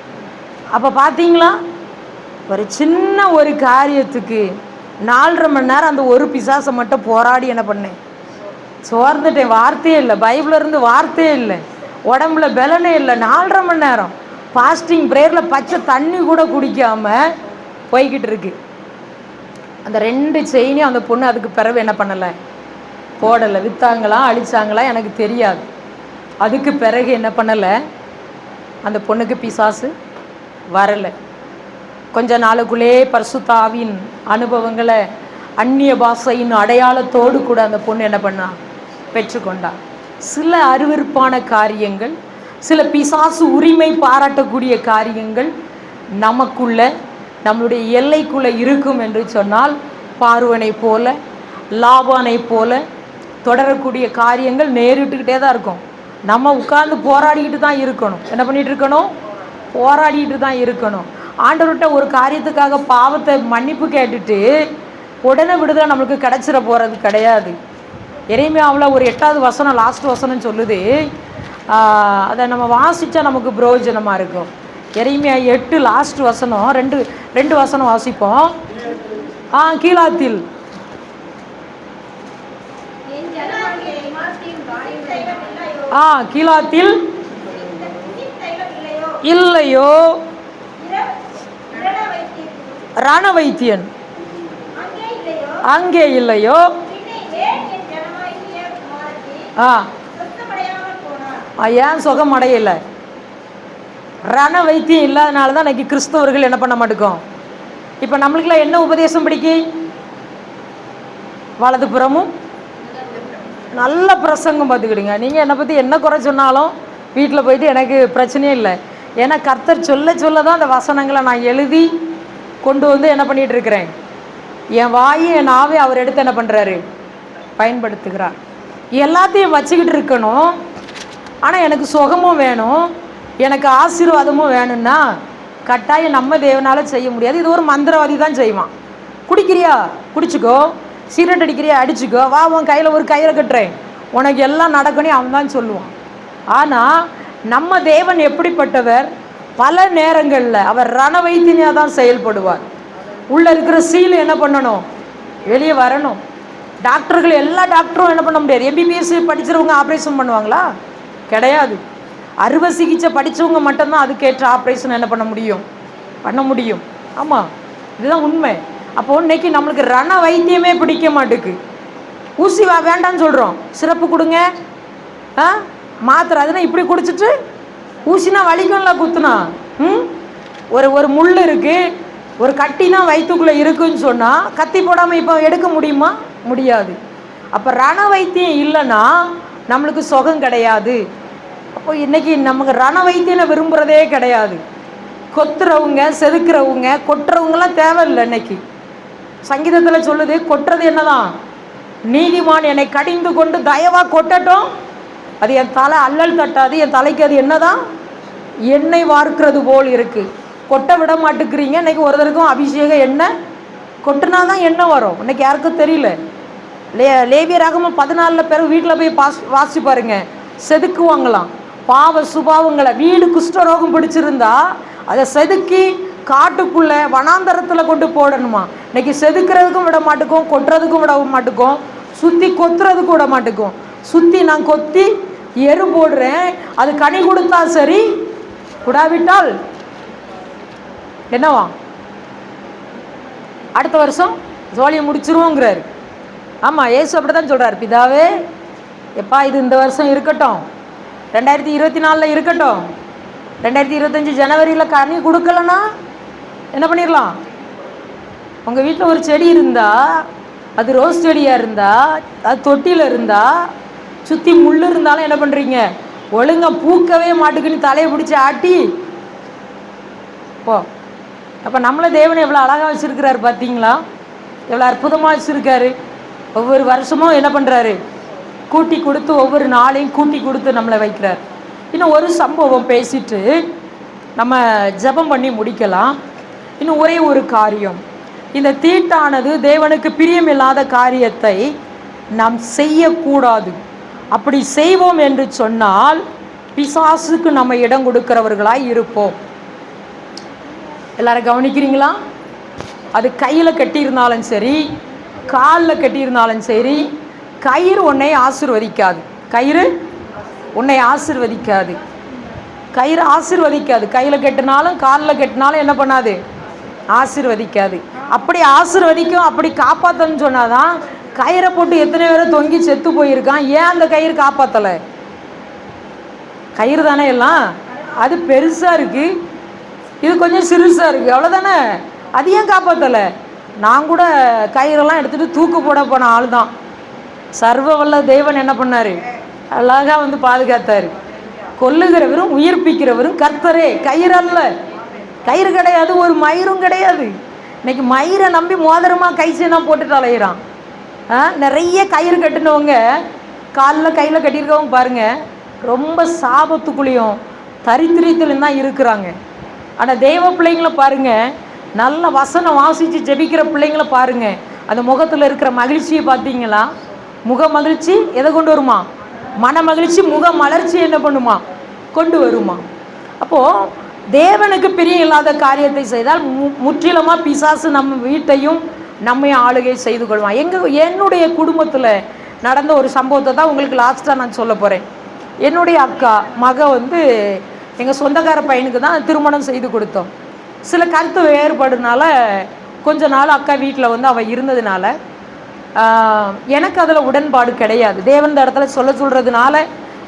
Speaker 1: அப்போ பார்த்தீங்களா, ஒரு சின்ன ஒரு காரியத்துக்கு 4.5 மணி நேரம் அந்த ஒரு பிசாசை மட்டும் போராடி என்ன பண்ணேன், சோர்ந்துட்டேன். வார்த்தையே இல்லை, பைபிளில் இருந்து வார்த்தையே இல்லை, உடம்புல பலனே இல்லை. 4.5 மணி நேரம் ஃபாஸ்டிங் ப்ரேயரில் பச்சை தண்ணி கூட குடிக்காமல் போய்கிட்டு இருக்கு. அந்த 2 செயினையும் அந்த பொண்ணு அதுக்கு பிறகு என்ன பண்ணலை, போடலை, விற்றாங்களா அழிச்சாங்களா எனக்கு தெரியாது. அதுக்கு பிறகு என்ன பண்ணலை, அந்த பொண்ணுக்கு பிசாசு வரலை. கொஞ்ச நாளுக்குள்ளே பரிசுத்த ஆவியின் அனுபவங்களை அந்நிய பாஷையின் அடையாளத்தோடு கூட அந்த பொண்ணு என்ன பண்ணா, பெற்றுக்கொண்டா. சில அருவருப்பான காரியங்கள், சில பிசாசு உரிமை பாராட்டக்கூடிய காரியங்கள் நமக்குள்ள நம்மளுடைய எல்லைக்குள்ளே இருக்கும் என்று சொன்னால், பார்வனை போல லாபானை போல தொடரக்கூடிய காரியங்கள் நேரிட்டுக்கிட்டே தான் இருக்கும். நம்ம உட்கார்ந்து போராடிக்கிட்டு தான் இருக்கணும். என்ன பண்ணிகிட்டு இருக்கணும்? போராடிக்கிட்டு தான் இருக்கணும். ஆண்டவர்கிட்ட ஒரு காரியத்துக்காக பாவத்தை மன்னிப்பு கேட்டுட்டு உடனே விடுதலை நம்மளுக்கு கிடச்சிட போகிறது கிடையாது. எரேமியாவில் ஒரு 8வது வசனம், லாஸ்ட் வசனம் சொல்லுது. அதை நம்ம வாசித்தா நமக்கு பிரயோஜனமாக இருக்கும். எரேமியா 8 லாஸ்ட் வசனம், ரெண்டு வசனம் வாசிப்போம். கீழாத்தில்
Speaker 2: என் ஜனமாகிய எமாத்தின் வாலிபரையும்
Speaker 1: கீழாத்தில்
Speaker 3: இல்லையோ
Speaker 1: இல்லையோ
Speaker 3: இரண வைத்தீர்
Speaker 1: ரண வைத்தியன்
Speaker 3: அங்கே இல்லையோ
Speaker 1: அங்கே இல்லையோ
Speaker 3: பின்னே ஏன் என் ஜனமாகிய குமாரத்தி சுத்தமடையாமல் போனார்?
Speaker 1: ஏன் சுகம் அடையலை? ரண வைத்தியம் இல்லாதனால தான் இன்னைக்கு கிறிஸ்தவர்கள் என்ன பண்ண மாட்டோம். இப்போ நம்மளுக்குலாம் என்ன உபதேசம் பிடிக்கி? வலதுபுறமும் நல்ல பிரசங்கம் பார்த்துக்கிடுங்க. நீங்கள் என்னை பற்றி என்ன குறை சொன்னாலும் வீட்டில் போயிட்டு எனக்கு பிரச்சனையே இல்லை. ஏன்னா கர்த்தர் சொல்ல தான் அந்த வசனங்களை நான் எழுதி கொண்டு வந்து என்ன பண்ணிகிட்டு இருக்கிறேன். என் வாயும் என் நாவே அவர் எடுத்து என்ன பண்ணுறாரு? பயன்படுத்துகிறார். எல்லாத்தையும் வச்சுக்கிட்டு இருக்கணும். ஆனால் எனக்கு சுகமும் வேணும், எனக்கு ஆசீர்வாதமும் வேணும்னா கட்டாயம் நம்ம தேவனால் செய்ய முடியாது. இது ஒரு மந்திரவாதி தான் செய்வான். குடிக்கிறியா? குடிச்சிக்கோ. சிகரெட் அடிக்கிறியா? அடிச்சுக்கோ. வா, உன் கையில் ஒரு கயிறை கட்டுறேன், உனக்கு எல்லாம் நடக்கணும் அவன் தான் சொல்லுவான். ஆனால் நம்ம தேவன் எப்படிப்பட்டவர்? பல நேரங்களில் அவர் ரண வைத்தியனாக தான் செயல்படுவார். உள்ளே இருக்கிற சீல் என்ன பண்ணணும்? வெளியே வரணும். டாக்டர்கள், எல்லா டாக்டரும் என்ன பண்ண முடியாது. எம்பிபிஎஸ் படிக்கிறவங்க ஆப்ரேஷன் பண்ணுவாங்களா? கிடையாது. அறுவை சிகிச்சை படித்தவங்க மட்டும்தான் அதுக்கேற்ற ஆப்ரேஷன் என்ன பண்ண முடியும். ஆமாம், இதுதான் உண்மை. அப்போது இன்னைக்கு நம்மளுக்கு ரண வைத்தியமே பிடிக்க மாட்டுக்கு. ஊசி வேண்டான்னு சொல்கிறோம், சிறப்பு கொடுங்க, மாத்திரை அதுனா இப்படி குடிச்சிட்டு ஊசினா வலிக்கும்ல குத்துனா. ஒரு முள் இருக்குது, ஒரு கட்டினா வயிற்றுக்குள்ளே இருக்குன்னு சொன்னால் கத்தி போடாமல் இப்போ எடுக்க முடியுமா? முடியாது. அப்போ ரண வைத்தியம் இல்லைன்னா நம்மளுக்கு சுகம் கிடையாது. அப்போ இன்றைக்கி நமக்கு ரண வைத்தியனை விரும்புகிறதே கிடையாது. கொத்துறவங்க, செதுக்கிறவங்க, கொட்டுறவங்களாம் தேவையில்லை. இன்னைக்கு சங்கீதத்தில் சொல்லுது, கொட்டுறது என்னதான்? நீதிமான் என்னை கடிந்து கொண்டு தயவாக கொட்டட்டும், அது என் தலை அல்லல் தட்டாது, என் தலைக்கு அது என்னதான்? எண்ணெய் வார்க்கிறது போல் இருக்குது. கொட்ட விட மாட்டேங்கிறீங்க. இன்றைக்கி ஒருத்தருக்கும் அபிஷேகம் எண்ணெய் கொட்டினா தான் எண்ணெய் வரும். இன்றைக்கி யாருக்கும் தெரியல. லேவியராகமம் 14 பிறகு வீட்டில் போய் வாசிச்சு பாருங்க. செதுக்குவாங்களாம் பாவ சுபாவங்களை. வீடு குஷ்டரோகம் பிடிச்சிருந்தா அதை செதுக்கி காட்டுக்குள்ளே வனாந்தரத்தில் கொண்டு போடணுமா. இன்றைக்கி செதுக்கிறதுக்கும் விட மாட்டேக்கும், கொட்டுறதுக்கும் விட மாட்டேக்கும், சுற்றி கொத்துறதுக்கும் விட மாட்டேக்கும். சுற்றி நான் கொத்தி எரு போடுறேன், அது கனி கொடுத்தா சரி, குடாவிட்டால் என்னவா? அடுத்த வருஷம் ஜோலியை முடிச்சிருவோங்கிறாரு. ஆமாம், ஏசு அப்படி தான் சொல்கிறார். பிதாவே, எப்பா இது இந்த வருஷம் இருக்கட்டும், 2024 இருக்கட்டும், 2025 ஜனவரியில் கனி கொடுக்கலன்னா என்ன பண்ணிடலாம்? உங்கள் வீட்டில் ஒரு செடி இருந்தால், அது ரோஸ் செடியாக இருந்தால், அது தொட்டியில் இருந்தால், சுற்றி முள் இருந்தாலும் என்ன பண்ணுறீங்க? ஒழுங்காக பூக்கவே மாட்டுக்குன்னு தலையை பிடிச்சி ஆட்டி போ. அப்போ நம்மளை தேவனை எவ்வளோ அழகாக வச்சுருக்கிறாரு பார்த்தீங்களா? எவ்வளோ அற்புதமாக வச்சுருக்காரு. ஒவ்வொரு வருஷமும் என்ன பண்ணுறாரு? கூட்டி கொடுத்து, ஒவ்வொரு நாளையும் கூட்டி கொடுத்து நம்மளை வைக்கிறார். இன்னும் ஒரு சம்பவம் பேசிட்டு நம்ம ஜெபம் பண்ணி முடிக்கலாம். இன்னும் ஒரே ஒரு காரியம். இந்த தீட்டானது தேவனுக்கு பிரியமில்லாத காரியத்தை நாம் செய்யக்கூடாது. அப்படி செய்வோம் என்று சொன்னால் பிசாசுக்கு நம்ம இடம் கொடுக்கிறவர்களாய் இருப்போம். எல்லாரும் கவனிக்கிறீங்களா? அது கையில் கட்டியிருந்தாலும் சரி, காலில் கட்டியிருந்தாலும் சரி, கயிறு உன்னை ஆசீர்வதிக்காது. கயிறு உன்னை ஆசீர்வதிக்காது. கயிறு ஆசீர்வதிக்காது. கையில் கட்டினாலும் காலில் கட்டினாலும் என்ன பண்ணாது? ஆசீர்வதிக்காது. அப்படி ஆசீர்வதிக்கும், அப்படி காப்பாற்றன்னு சொன்னாதான். கயிறை போட்டு எத்தனை பேரை தொங்கி செத்து போயிருக்கான். ஏன் அந்த கயிறு காப்பாற்றலை? கயிறு தானே எல்லாம். அது பெருசாக இருக்குது, இது கொஞ்சம் சிறுசாக இருக்குது, அவ்வளோதானே. அது ஏன் காப்பாற்றலை? நான் கூட கயிறெல்லாம் எடுத்துகிட்டு தூக்கு போட போன ஆள் தான். சர்வ வல்ல தேவன் என்ன பண்ணார்? அழகாக வந்து பாதுகாத்தார். கொல்லுகிறவரும் உயிர்ப்பிக்கிறவரும் கர்த்தரே. கயிறு அல்ல, கயிறு கிடையாது, ஒரு மயிரும் கிடையாது. இன்னைக்கு மயிரை நம்பி மோதிரமாக கைச்சேனா போட்டுட்டு அலையிறான். நிறைய கயிறு கட்டினவங்க காலில் கையில் கட்டியிருக்கவங்க பாருங்கள் ரொம்ப சாபத்துக்குள்ளேயும் தரித்திரியத்திலும் தான் இருக்கிறாங்க. ஆனால் தெய்வ பிள்ளைங்கள பாருங்கள், நல்ல வசனம் வாசித்து ஜெபிக்கிற பிள்ளைங்கள பாருங்கள், அந்த முகத்தில் இருக்கிற மகிழ்ச்சியை பார்த்தீங்களா? முக மகிழ்ச்சி எதை கொண்டு வருமா? மன மகிழ்ச்சி முக மலர்ச்சி என்ன பண்ணுமா? கொண்டு வருமா? அப்போது தேவனுக்கு பிரியம் இல்லாத காரியத்தை செய்தால் முற்றிலுமாக பிசாசு நம்ம வீட்டையும் நம்மையும் ஆளுகை செய்து கொள்வான். என்னுடைய குடும்பத்தில் நடந்த ஒரு சம்பவத்தை தான் உங்களுக்கு லாஸ்ட்டாக நான் சொல்ல போகிறேன். என்னுடைய அக்கா மக எங்கள் சொந்தக்கார பையனுக்கு தான் திருமணம் செய்து கொடுத்தோம். சில கருத்து வேறுபாடுனால கொஞ்ச நாள் அக்கா வீட்டில் அவள் இருந்ததுனால எனக்கு அதில் உடன்பாடு கிடையாது. தேவன் இந்த இடத்துல சொல்கிறதுனால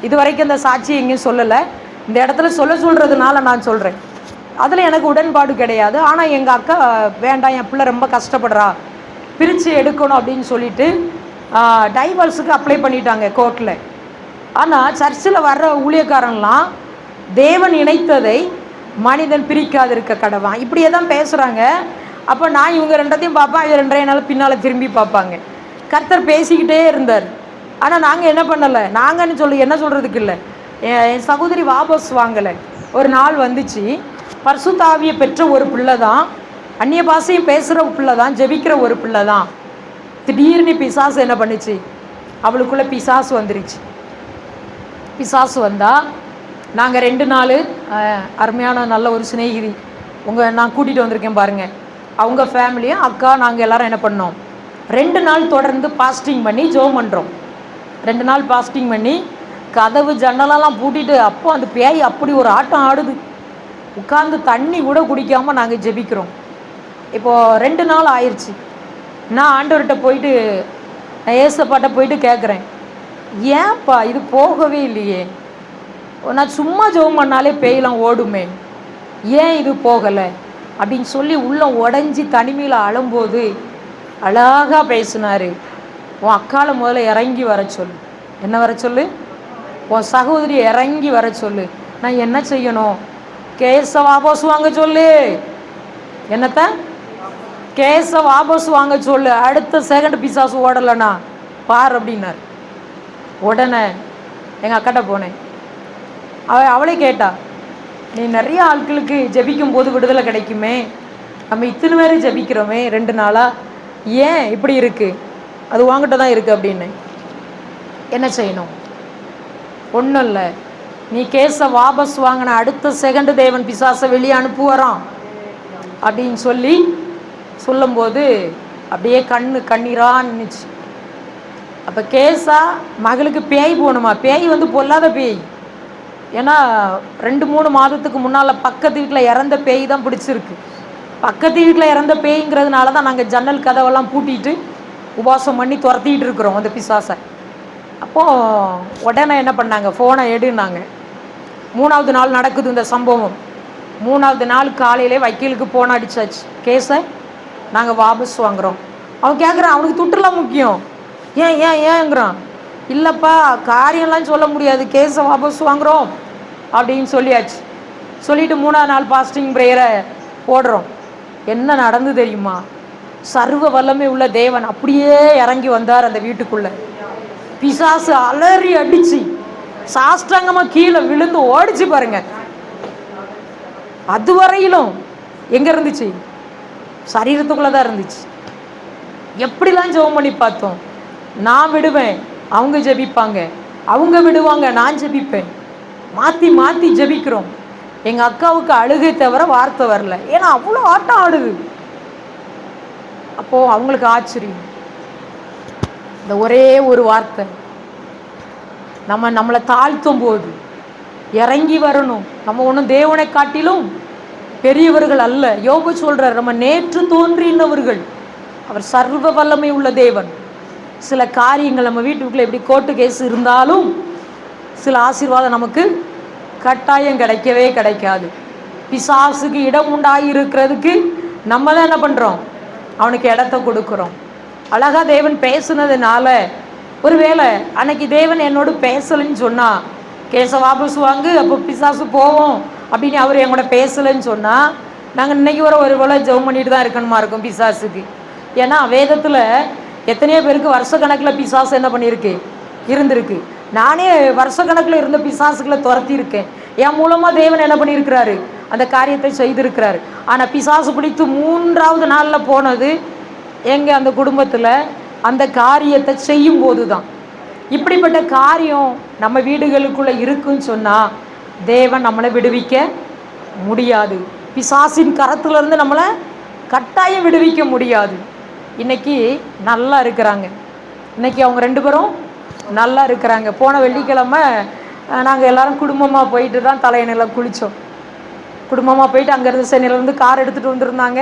Speaker 1: இது வரைக்கும் இந்த சாட்சி எங்கேயும் சொல்லலை, இந்த இடத்துல சொல்கிறதுனால நான் சொல்கிறேன். அதில் எனக்கு உடன்பாடு கிடையாது. ஆனால் எங்கள் அக்கா வேண்டாம், என் பிள்ளை ரொம்ப கஷ்டப்படுறா, பிரித்து எடுக்கணும் அப்படின்னு சொல்லிட்டு டைவர்ஸுக்கு அப்ளை பண்ணிட்டாங்க கோர்ட்டில். ஆனால் சர்ச்சில் வர்ற ஊழியக்காரன்லாம் தேவன் இணைத்ததை மனிதன் பிரிக்காதிருக்க கடவான், இப்படியே தான் பேசுகிறாங்க. அப்போ நான் இவங்க ரெண்டத்தையும் பார்ப்பேன், இது ரெண்டையும் என்னால் பின்னால் திரும்பி பார்ப்பாங்க. கர்த்தர் பேசிக்கிட்டே இருந்தார். ஆனால் நாங்கள் என்ன பண்ணலை, நாங்கன்னு என்ன சொல்கிறதுக்கு இல்லை, என் சகோதரி வாபஸ் வாங்கலை. ஒரு நாள் வந்துச்சு, பரிசுத்த ஆவியை பெற்ற ஒரு பிள்ளை தான், அந்நிய பாஷையும் பேசுகிற பிள்ளை தான், ஜெபிக்கிற ஒரு பிள்ளை தான். திடீர்னு பிசாசு என்ன பண்ணுச்சு, அவளுக்குள்ளே பிசாசு வந்துருச்சு. பிசாசு வந்தால் நாங்கள் 2 நாள் அருமையான நல்ல ஒரு சிநேகிதி நான் கூட்டிகிட்டு வந்திருக்கேன் பாருங்கள், அவங்க ஃபேமிலியும் அக்கா நாங்கள் எல்லோரும் என்ன பண்ணோம், 2 நாள் தொடர்ந்து பாஸ்டிங் பண்ணி ஜெபம் பண்ணுறோம். 2 நாள் பாஸ்டிங் பண்ணி கதவு ஜன்னலெல்லாம் பூட்டிட்டு அப்போ அந்த பேய் அப்படி ஒரு ஆட்டம் ஆடுது, உட்காந்து தண்ணி கூட குடிக்காமல் நாங்கள் ஜெபிக்கிறோம். இப்போது 2 நாள் ஆயிடுச்சு. நான் ஆண்டவர்கிட்ட போயிட்டு ஏசப்பாட்ட போயிட்டு கேட்குறேன், ஏன்ப்பா இது போகவே இல்லையே, நான் சும்மா ஜெபம் பண்ணாலே பேயெல்லாம் ஓடுமே, ஏன் இது போகலை அப்படின்னு சொல்லி உள்ளே உடஞ்சி தனிமையில் அழும்போது அழகாக பேசினார். உன் அக்கால முதல்ல இறங்கி வர சொல்லு. என்ன வர சொல்லு? உன் சகோதரி இறங்கி வர சொல்லு. நான் என்ன செய்யணும்? கேஸை வாபஸ் வாங்க சொல்லு. என்னத்த? கேஸை வாபஸ் வாங்க சொல்லு. அடுத்த செகண்ட் பிசாசு ஓடலைண்ணா பார் அப்படின்னார். உடனே எங்கள் அக்காட்ட போனேன். அவளே கேட்டா, நீ நிறைய ஆட்களுக்கு ஜெபிக்கும் போது விடுதலை கிடைக்குமே, நம்ம இத்தனை பேர் ஜெபிக்கிறோமே 2 நாளாக, ஏன் இப்படி இருக்குது? அது வாங்கிட்ட தான் இருக்குது அப்படின்னு. என்ன செய்யணும்? ஒன்றும் இல்லை, நீ கேஸை வாபஸ் வாங்கின அடுத்த செகண்டு தேவன் பிசாசை வெளியே அனுப்புவாராம் அப்படின்னு சொல்லும்போது அப்படியே கண்ணீராக நின்றுச்சு. அப்போ கேஸா மகளுக்கு பேய் போகணுமா? பேய் பொல்லாத பேய். ஏன்னா 2-3 மாதத்துக்கு முன்னால் பக்கத்து வீட்டில் இறந்த பேய் தான் பிடிச்சிருக்கு. பக்கத்து வீட்டில் இறந்த பேய்ங்கிறதுனால தான் நாங்கள் ஜன்னல் கதவெல்லாம் பூட்டிட்டு உபாசம் பண்ணி துரத்திட்டு இருக்கிறோம் அந்த பிசாசை. அப்போது உடனே என்ன பண்ணாங்க, ஃபோனை எடுனாங்க. 3ஆவது நாள் நடக்குது இந்த சம்பவம். 3ஆவது நாள் காலையிலே வக்கீலுக்கு ஃபோன் அடிச்சாச்சு, கேஸை நாங்கள் வாபஸ் வாங்குகிறோம். அவன் கேட்குறான், அவனுக்கு துட்டுலாம் முக்கியம், ஏங்கிறான். இல்லைப்பா காரியம்லாம் சொல்ல முடியாது, கேஸை வாபஸ் வாங்குகிறோம் அப்படின்னு சொல்லியாச்சு. சொல்லிவிட்டு 3ஆவது நாள் பாஸ்டிங் ப்ரேயரை போடுறோம். என்ன நடந்து தெரியுமா? சர்வ வல்லமை உள்ள தேவன் அப்படியே இறங்கி வந்தார் அந்த வீட்டுக்குள்ளே. பிசாசு அலறி அடிச்சு சாஷ்டாங்கமாக கீழே விழுந்து ஓடிச்சு பாருங்க. அதுவரையிலும் எங்கே இருந்துச்சு? சரீரத்துக்குள்ளே தான் இருந்துச்சு. எப்படிலாம் ஜெபம் பண்ணி பார்த்தோம். நான் விடுவேன், அவங்க ஜெபிப்பாங்க, அவங்க விடுவாங்க, நான் ஜெபிப்பேன், மாற்றி மாற்றி ஜெபிக்கிறோம். எங்கள் அக்காவுக்கு அழுகை தவிர வார்த்தை வரல, ஏன்னா அவ்வளோ ஆட்டம் ஆடுது. அப்போது அவங்களுக்கு ஆச்சரியம். இந்த ஒரே ஒரு வார்த்தை, நம்மளை தாழ்த்தும் போது இறங்கி வரணும். நம்ம ஒன்றும் தேவனை காட்டிலும் பெரியவர்கள் அல்ல. யோபு சொல்கிறார், நம்ம நேற்று தோன்றினவர்கள், அவர் சர்வ வல்லமை உள்ள தேவன். சில காரியங்கள் நம்ம வீட்டுக்குள்ளே எப்படி கோர்ட்டு கேஸ் இருந்தாலும் சில ஆசீர்வாதம் நமக்கு கட்டாயம் கிடைக்கவே கிடைக்காது. பிசாசுக்கு இடம் உண்டாகி இருக்கிறதுக்கு நம்ம தான் என்ன பண்ணுறோம், அவனுக்கு இடத்த கொடுக்குறோம். அழகாக தேவன் பேசுனதுனால, ஒருவேளை அன்னைக்கு தேவன் என்னோடு பேசலைன்னு சொன்னால், கேஸை வாபஸ் வாங்கு அப்போ பிசாசு போவோம் அப்படின்னு அவர் என் கூட பேசலைன்னு சொன்னால், நாங்கள் இன்றைக்கி ஒரு வேளை ஜெபம் பண்ணிட்டு தான் இருக்கணுமா இருக்கும் பிசாசுக்கு. ஏன்னா வேதத்தில் எத்தனையோ பேருக்கு வருஷக்கணக்கில் பிசாசு என்ன பண்ணியிருக்கு, இருந்திருக்கு. நானே வருஷக்கணக்கில் இருந்த பிசாசுகளை துரத்தி இருக்கேன். என் மூலமாக தேவன் என்ன பண்ணியிருக்கிறாரு, அந்த காரியத்தை செய்திருக்கிறாரு. ஆனால் பிசாசு பிடித்து 3ஆவது நாளில் போனது எங்கள் அந்த குடும்பத்தில் அந்த காரியத்தை செய்யும் போது தான். இப்படிப்பட்ட காரியம் நம்ம வீடுகளுக்குள்ளே இருக்குன்னு சொன்னால் தேவன் நம்மளை விடுவிக்க முடியாது. பிசாசின் கரத்துலேருந்து நம்மளை கட்டாயம் விடுவிக்க முடியாது. இன்றைக்கி நல்லா இருக்கிறாங்க. இன்றைக்கி அவங்க 2 பேரும் நல்லா இருக்கிறாங்க. போன வெள்ளிக்கிழமை நாங்கள் எல்லோரும் குடும்பமாக போயிட்டு தான் தலையணையில் குளித்தோம். குடும்பமாக போயிட்டு அங்கேருந்து சென்னையிலேருந்து கார் எடுத்துகிட்டு வந்திருந்தாங்க.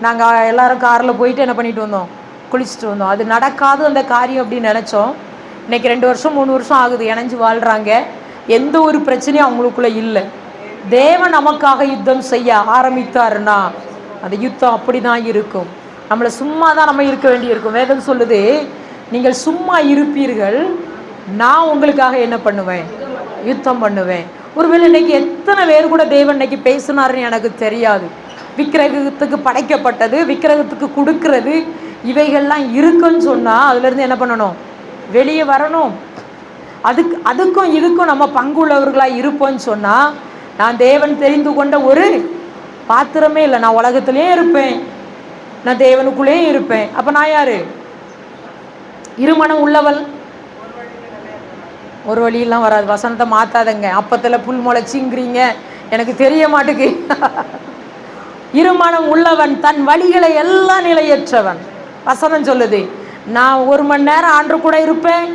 Speaker 1: நாங்கள் எல்லோரும் காரில் போயிட்டு என்ன பண்ணிட்டு வந்தோம், குளிச்சுட்டு வந்தோம். அது நடக்காது அந்த காரியம் அப்படின்னு நினச்சோம். இன்றைக்கி 2 வருஷம் 3 வருஷம் ஆகுது, இணைஞ்சு வாழ்கிறாங்க. எந்த ஒரு பிரச்சனையும் அவங்களுக்குள்ளே இல்லை. தேவன் நமக்காக யுத்தம் செய்ய ஆரம்பித்தாருன்னா அந்த யுத்தம் அப்படி தான் இருக்கும். நம்மளை சும்மா தான் நம்ம இருக்க வேண்டியிருக்கும். வேதம் சொல்லுது, நீங்கள் சும்மா இருப்பீர்கள், நான் உங்களுக்காக என்ன பண்ணுவேன், யுத்தம் பண்ணுவேன். ஒருவேளை இன்னைக்கு எத்தனை பேர் கூட தேவன் இன்னைக்கு பேசினாருன்னு எனக்கு தெரியாது. விக்கிரகத்துக்கு படைக்கப்பட்டது, விக்கிரகத்துக்கு கொடுக்கறது, இவைகள்லாம் இருக்குன்னு சொன்னால் அதுலேருந்து என்ன பண்ணணும், வெளியே வரணும். அதுக்கும் இதுக்கும் நம்ம பங்குள்ளவர்களாக இருப்போம்னு சொன்னால் நான் தேவன் தெரிந்து கொண்ட ஒரு பாத்திரமே இல்லை. நான் உலகத்திலே இருப்பேன், நான் தேவனுக்குள்ளே இருப்பேன். அப்போ நான் யார்? இருமனம் உள்ளவள். ஒரு வழியெல்லாம் வராது. வசனத்தை மாற்றாதங்க. அப்பத்தில் புல் முளைச்சிங்கிறீங்க, எனக்கு தெரிய மாட்டுக்கு. இருமனம் உள்ளவன் தன் வழிகளை எல்லாம் நிலையற்றவன். வசனம் சொல்லுது, நான் 1 மணி நேரம் ஆண்டு கூட இருப்பேன்,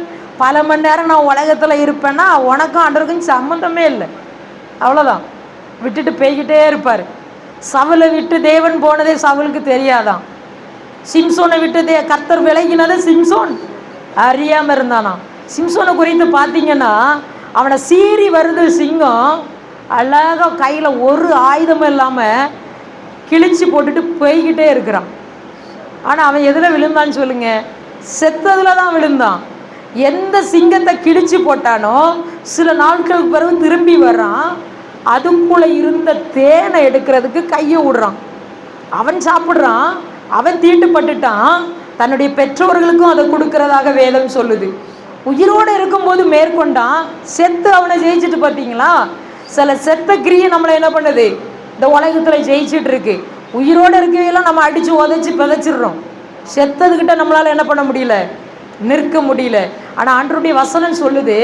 Speaker 1: பல மணி நேரம் நான் உலகத்தில் இருப்பேன்னா உனக்கும் ஆண்டருக்கும் சம்மந்தமே இல்லை. அவ்வளோதான். விட்டுட்டு போய்கிட்டே இருப்பார். சவுலை விட்டு தேவன் போனதே சவுலுக்கு தெரியாதான். சிம்சோனை விட்டு கர்த்தர் விலகினதை சிம்சோன் அறியாமல் இருந்தானா. சிம்சோனை குறித்து பார்த்தீங்கன்னா, அவனை சீறி வருது சிங்கம், அழகாக கையில் ஒரு ஆயுதமும் இல்லாமல் கிழிச்சு போட்டுட்டு போய்கிட்டே இருக்கிறான். ஆனால் அவன் எதில் விழுந்தான்னு சொல்லுங்க, செத்ததில் தான் விழுந்தான். எந்த சிங்கத்தை கிழிச்சு போட்டானோ சில நாட்களுக்கு பிறகு திரும்பி வர்றான். அதுக்குள்ளே இருந்த தேனை எடுக்கிறதுக்கு கையை விடுறான். அவன் சாப்பிட்றான், அவன் தீட்டுப்பட்டுட்டான். தன்னுடைய பெற்றோர்களுக்கும் அதை கொடுக்கறதாக வேதம் சொல்லுது. உயிரோடு இருக்கும்போது மேற்கொண்டான், செத்து அவனை ஜெயிச்சுட்டு. பார்த்தீங்களா, சில செத்த கிரியை நம்மளை என்ன பண்ணுது, இந்த உலகத்தில் ஜெயிச்சுட்டு இருக்கு. உயிரோடு இருக்கையெல்லாம் நம்ம அடித்து உதைச்சி பிதைச்சிடுறோம். செத்ததுக்கிட்ட நம்மளால் என்ன பண்ண முடியல, நிற்க முடியல. ஆனால் ஆண்டவருடைய வசனம் சொல்லுது,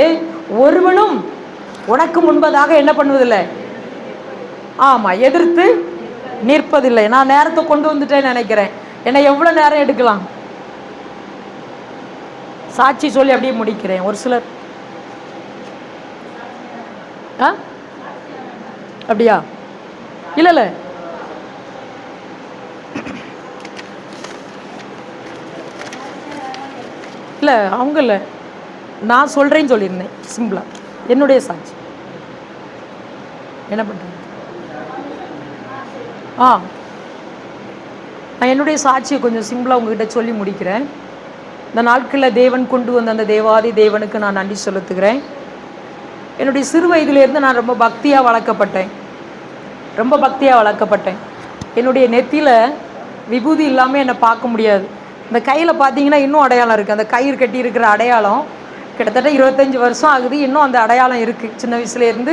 Speaker 1: ஒருவனும் உனக்கு முன்பதாக என்ன பண்ணுவதில்லை, ஆமாம், எதிர்த்து நிற்பதில்லை. நான் நேரத்தை கொண்டு வந்துட்டேன்னு நினைக்கிறேன். என்னை எவ்வளோ நேரம் எடுக்கலாம், சாட்சி சொல்லி அப்படியே முடிக்கிறேன். ஒரு சிலர் அப்படியா, இல்லை இல்லை அவங்க இல்லை, நான் சொல்கிறேன்னு சொல்லியிருந்தேன் சிம்பிளாக. என்னுடைய சாட்சி என்ன பண்ணுறேன், நான் என்னுடைய சாட்சியை கொஞ்சம் சிம்பிளாக உங்ககிட்ட சொல்லி முடிக்கிறேன். இந்த நாட்களில் தேவன் கொண்டு வந்த அந்த தேவாதி தேவனுக்கு நான் நன்றி செலுத்துகிறேன். என்னுடைய சிறு வயதிலேருந்து நான் ரொம்ப பக்தியாக வளர்க்கப்பட்டேன். என்னுடைய நெத்தியில் விபூதி இல்லாமல் என்னை பார்க்க முடியாது. இந்த கையில் பார்த்தீங்கன்னா இன்னும் அடையாளம் இருக்குது. அந்த கயிறு கட்டி இருக்கிற அடையாளம் கிட்டத்தட்ட 25 வருஷம் ஆகுது, இன்னும் அந்த அடையாளம் இருக்குது. சின்ன வயசுலேருந்து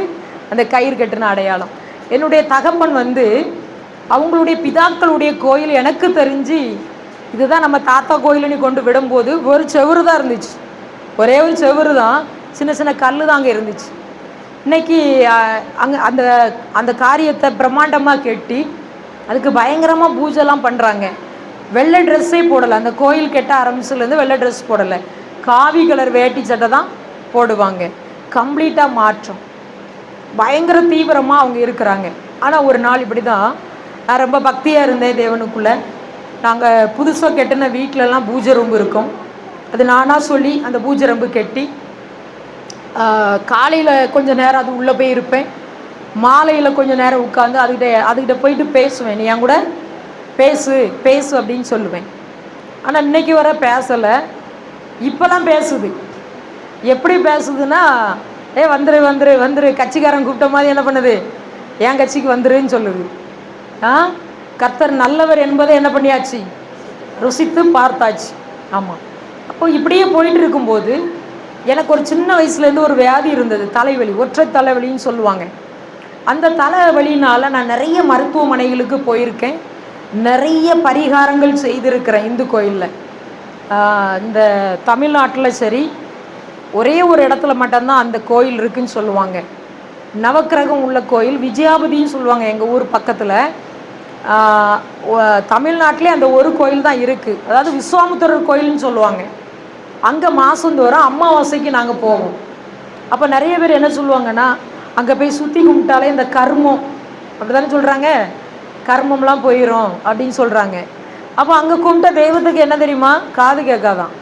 Speaker 1: அந்த கயிறு கட்டின அடையாளம். என்னுடைய தகப்பன் அவங்களுடைய பிதாக்களுடைய கோயில் எனக்கு தெரிஞ்சு இதுதான் நம்ம தாத்தா கோயிலுன்னு கொண்டு விடும்போது ஒரு செவுறு தான் இருந்துச்சு. ஒரே ஒரு செவுறு தான், சின்ன சின்ன கல் தான் அங்கே இருந்துச்சு. இன்றைக்கி அங்கே அந்த காரியத்தை பிரம்மாண்டமாக கட்டி அதுக்கு பயங்கரமாக பூஜைலாம் பண்ணுறாங்க. வெள்ளை ட்ரெஸ்ஸே போடலை. அந்த கோயில் கெட்ட ஆரம்பிச்சுலேருந்து வெள்ளை ட்ரெஸ் போடலை, காவி கலர் வேட்டி சட்டை தான் போடுவாங்க. கம்ப்ளீட்டாக மாற்றம், பயங்கர தீவிரமாக அவங்க இருக்கிறாங்க. ஆனால் ஒரு நாள் இப்படி தான், நான் ரொம்ப பக்தியாக இருந்தேன் தேவனுக்குள்ளே. நாங்கள் புதுசாக கெட்டின வீட்டிலலாம் பூஜை ரூம்பு இருக்கும். அது நானாக சொல்லி அந்த பூஜை ரூம்பு கெட்டி காலையில் கொஞ்சம் நேரம் அது உள்ளே போய் இருப்பேன், மாலையில் கொஞ்சம் நேரம் உட்காந்து அதுக்கிட்ட போயிட்டு பேசுவேன். நீ என் கூட பேசு அப்படின்னு சொல்லுவேன். ஆனால் இன்றைக்கி வர பேசலை, இப்போலாம் பேசுது. எப்படி பேசுதுன்னா, வந்துரு கட்சிக்காரன் கூப்பிட்ட மாதிரி என்ன பண்ணுது, என் கட்சிக்கு வந்துருன்னு சொல்லுது. கர்த்தர் நல்லவர் என்பதை என்ன பண்ணியாச்சு, ருசித்து பார்த்தாச்சு. ஆமாம். அப்போ இப்படியே போயிட்டு இருக்கும்போது எனக்கு ஒரு சின்ன வயசுலேருந்து ஒரு வியாதி இருந்தது, தலைவலி, ஒற்றை தலைவலின்னு சொல்லுவாங்க. அந்த தலைவலினால் நான் நிறைய மருத்துவமனைகளுக்கு போயிருக்கேன், நிறைய பரிகாரங்கள் செய்திருக்கிறேன் இந்து கோயிலில். இந்த தமிழ்நாட்டில் சரி, ஒரே ஒரு இடத்துல மட்டும்தான் அந்த கோயில் இருக்குதுன்னு சொல்லுவாங்க, நவக்கிரகம் உள்ள கோயில், விஜயாபதின்னு சொல்லுவாங்க எங்கள் ஊர் பக்கத்தில். தமிழ்நாட்டிலே அந்த ஒரு கோயில் தான் இருக்குது, அதாவது விஸ்வாமுத்திரர் கோயில்னு சொல்லுவாங்க. அங்கே மாதந்தோறும் அமாவாசைக்கு நாங்கள் போவோம். அப்போ நிறைய பேர் என்ன சொல்லுவாங்கன்னா, அங்கே போய் சுற்றி கும்பிட்டாலே இந்த கர்மம், அப்படி தானே சொல்கிறாங்க, கர்மம்லாம் போயிடும் அப்படின்னு சொல்கிறாங்க. அப்போ அங்கே கும்பிட்ட தெய்வத்துக்கு என்ன தெரியுமா, காது கேட்காதான்.